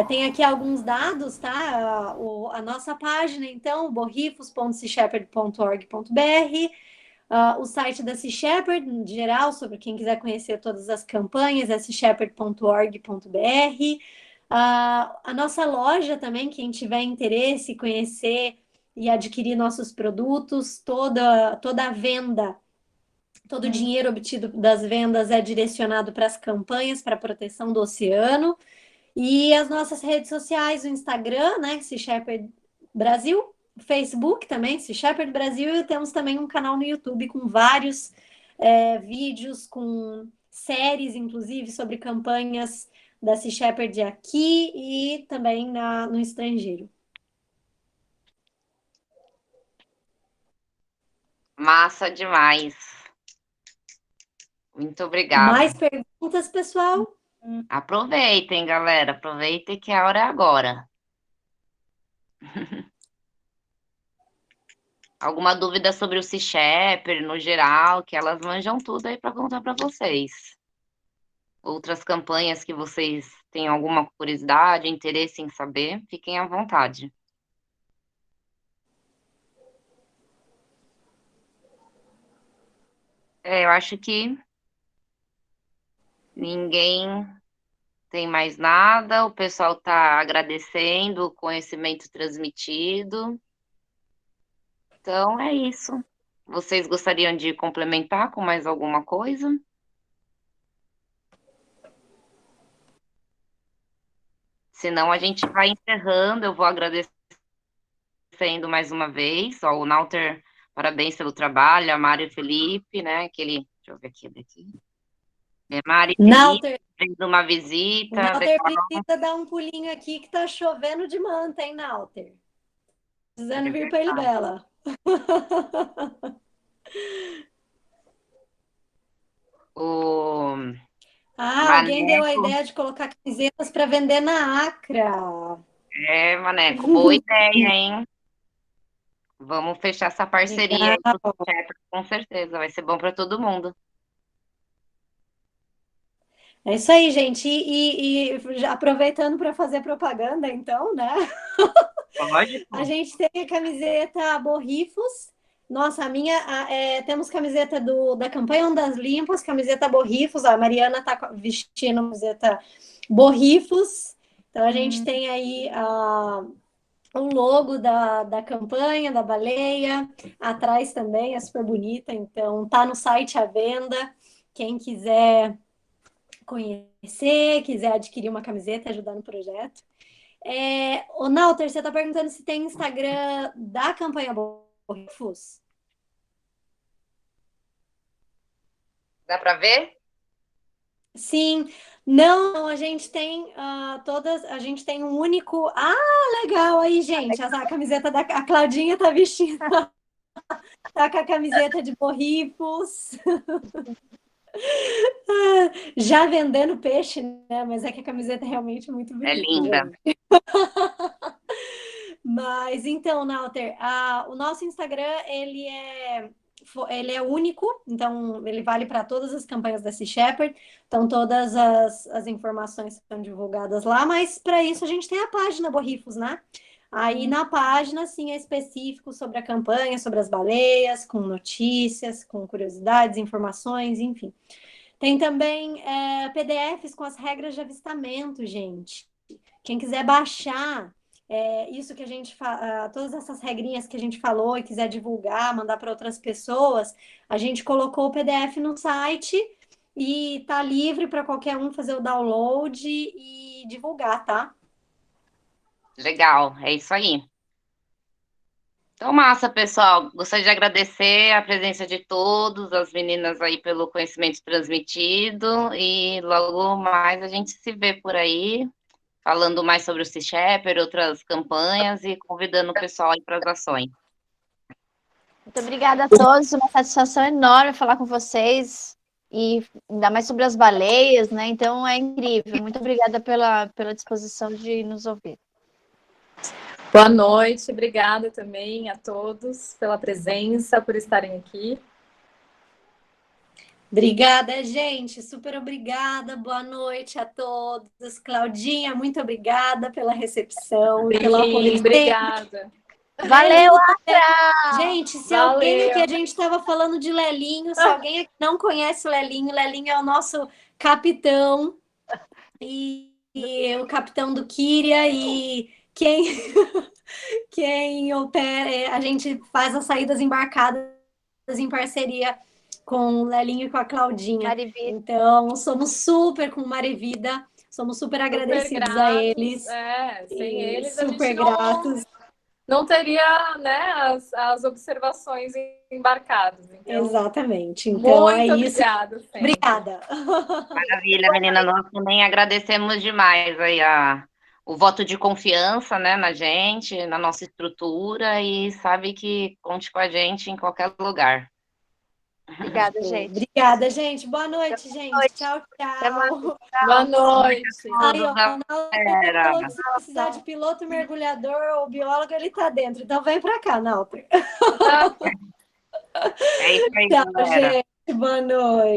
[SPEAKER 2] Tem aqui alguns dados, tá? A nossa página, então, borrifos.seashepherd.org.br, o site da Sea Shepherd, em geral, sobre quem quiser conhecer todas as campanhas, é seashepherd.org.br. A nossa loja também, quem tiver interesse em conhecer e adquirir nossos produtos, toda a venda, todo o dinheiro obtido das vendas é direcionado para as campanhas para a proteção do oceano. E as nossas redes sociais, o Instagram, né, Sea Shepherd Brasil, o Facebook também, Sea Shepherd Brasil, e temos também um canal no YouTube com vários vídeos, com séries, inclusive, sobre campanhas da Sea Shepherd aqui e também no estrangeiro.
[SPEAKER 1] Massa demais. Muito obrigada.
[SPEAKER 2] Mais perguntas, pessoal?
[SPEAKER 1] Aproveitem, galera. Aproveitem que a hora é agora. Alguma dúvida sobre o Sea Shepherd no geral, que elas manjam tudo aí para contar para vocês. Outras campanhas que vocês têm alguma curiosidade, interesse em saber, fiquem à vontade. Eu acho que ninguém tem mais nada, o pessoal está agradecendo o conhecimento transmitido. Então, é isso. Vocês gostariam de complementar com mais alguma coisa? Senão, a gente vai encerrando. Eu vou agradecendo mais uma vez. Ó, o Nauter, parabéns pelo trabalho. A Mário e Felipe, né? Deixa eu ver aqui, daqui. Mário e
[SPEAKER 2] Nauter,
[SPEAKER 1] Felipe, fez uma visita.
[SPEAKER 2] o Nauter precisa dar um pulinho aqui que tá chovendo de manta, hein, Nauter? Precisando vir para Ilhabela. Alguém deu a ideia de colocar camisetas para vender na Acra.
[SPEAKER 1] Maneco, boa ideia, hein? Vamos fechar essa parceria aí pro Shepherd, com certeza. Vai ser bom para todo mundo.
[SPEAKER 2] É isso aí, gente. E já aproveitando para fazer propaganda, então, né?
[SPEAKER 1] Lógico.
[SPEAKER 2] A gente tem a camiseta Borrifos. Nossa, temos camiseta da campanha Ondas Limpas, camiseta Borrifos. A Mariana está vestindo a camiseta Borrifos. Então a gente tem aí o logo da campanha, da baleia. Atrás também é super bonita. Então tá no site à venda. Quem quiser conhecer, quiser adquirir uma camiseta, ajudar no projeto. O Nauter, você está perguntando se tem Instagram da campanha Borrifos?
[SPEAKER 1] Dá para ver?
[SPEAKER 2] Sim. Não, a gente tem a gente tem um único. Legal aí, gente. A camiseta a Claudinha tá vestindo. Tá com a camiseta de Borrifos. Já vendendo peixe, né? Mas é que a camiseta é realmente muito bonita.
[SPEAKER 1] É linda.
[SPEAKER 2] Mas então, Nauter, o nosso Instagram ele é único, então ele vale para todas as campanhas da Sea Shepherd, então todas as informações são divulgadas lá, mas para isso a gente tem a página Borrifos, né? Aí na página, sim, é específico sobre a campanha, sobre as baleias, com notícias, com curiosidades, informações, enfim. Tem também PDFs com as regras de avistamento, gente. Quem quiser baixar isso que a gente todas essas regrinhas que a gente falou e quiser divulgar, mandar para outras pessoas, a gente colocou o PDF no site e tá livre para qualquer um fazer o download e divulgar, tá?
[SPEAKER 1] Legal, é isso aí. Então, massa, pessoal. Gostaria de agradecer a presença de todos, as meninas aí pelo conhecimento transmitido e logo mais a gente se vê por aí, falando mais sobre o Sea Shepherd, outras campanhas e convidando o pessoal aí para as ações.
[SPEAKER 3] Muito obrigada a todos, uma satisfação enorme falar com vocês e ainda mais sobre as baleias, né? Então é incrível. Muito obrigada pela disposição de nos ouvir.
[SPEAKER 4] Boa noite, obrigada também a todos pela presença, por estarem aqui.
[SPEAKER 2] Obrigada, gente. Super obrigada. Boa noite a todos. Claudinha, muito obrigada pela recepção e pelo apoio.
[SPEAKER 4] Obrigada.
[SPEAKER 3] Valeu, Acra!
[SPEAKER 2] Gente, se alguém aqui, a gente estava falando de Lelinho, se alguém aqui não conhece o Lelinho é o nosso capitão e o capitão do Kyria e quem opera, a gente faz as saídas embarcadas em parceria com o Lelinho e com a Claudinha.
[SPEAKER 3] Marivida.
[SPEAKER 2] Então, somos super com Marivida, somos super agradecidos a eles.
[SPEAKER 4] Sem eles
[SPEAKER 2] super
[SPEAKER 4] a gente
[SPEAKER 2] gratos.
[SPEAKER 4] não teria, né, as observações embarcadas. Então,
[SPEAKER 2] exatamente. Então,
[SPEAKER 4] muito
[SPEAKER 2] é isso.
[SPEAKER 4] Obrigada. Sempre.
[SPEAKER 2] Obrigada.
[SPEAKER 1] Maravilha, menina. Nós também agradecemos demais aí o voto de confiança, né, na gente, na nossa estrutura, e sabe que conte com a gente em qualquer lugar.
[SPEAKER 3] Obrigada, gente.
[SPEAKER 2] Obrigada, gente. Boa noite, gente.
[SPEAKER 3] noite.
[SPEAKER 2] Tchau,
[SPEAKER 3] Até mais.
[SPEAKER 2] tchau.
[SPEAKER 4] Boa noite.
[SPEAKER 2] Aí, ó,
[SPEAKER 1] Tudo,
[SPEAKER 2] o Nauter
[SPEAKER 1] galera.
[SPEAKER 2] falou que se precisar de piloto, mergulhador ou biólogo, ele tá dentro. Então vem pra cá, Nauter.
[SPEAKER 1] É isso aí,
[SPEAKER 2] Tchau,
[SPEAKER 1] galera.
[SPEAKER 2] gente. Boa noite.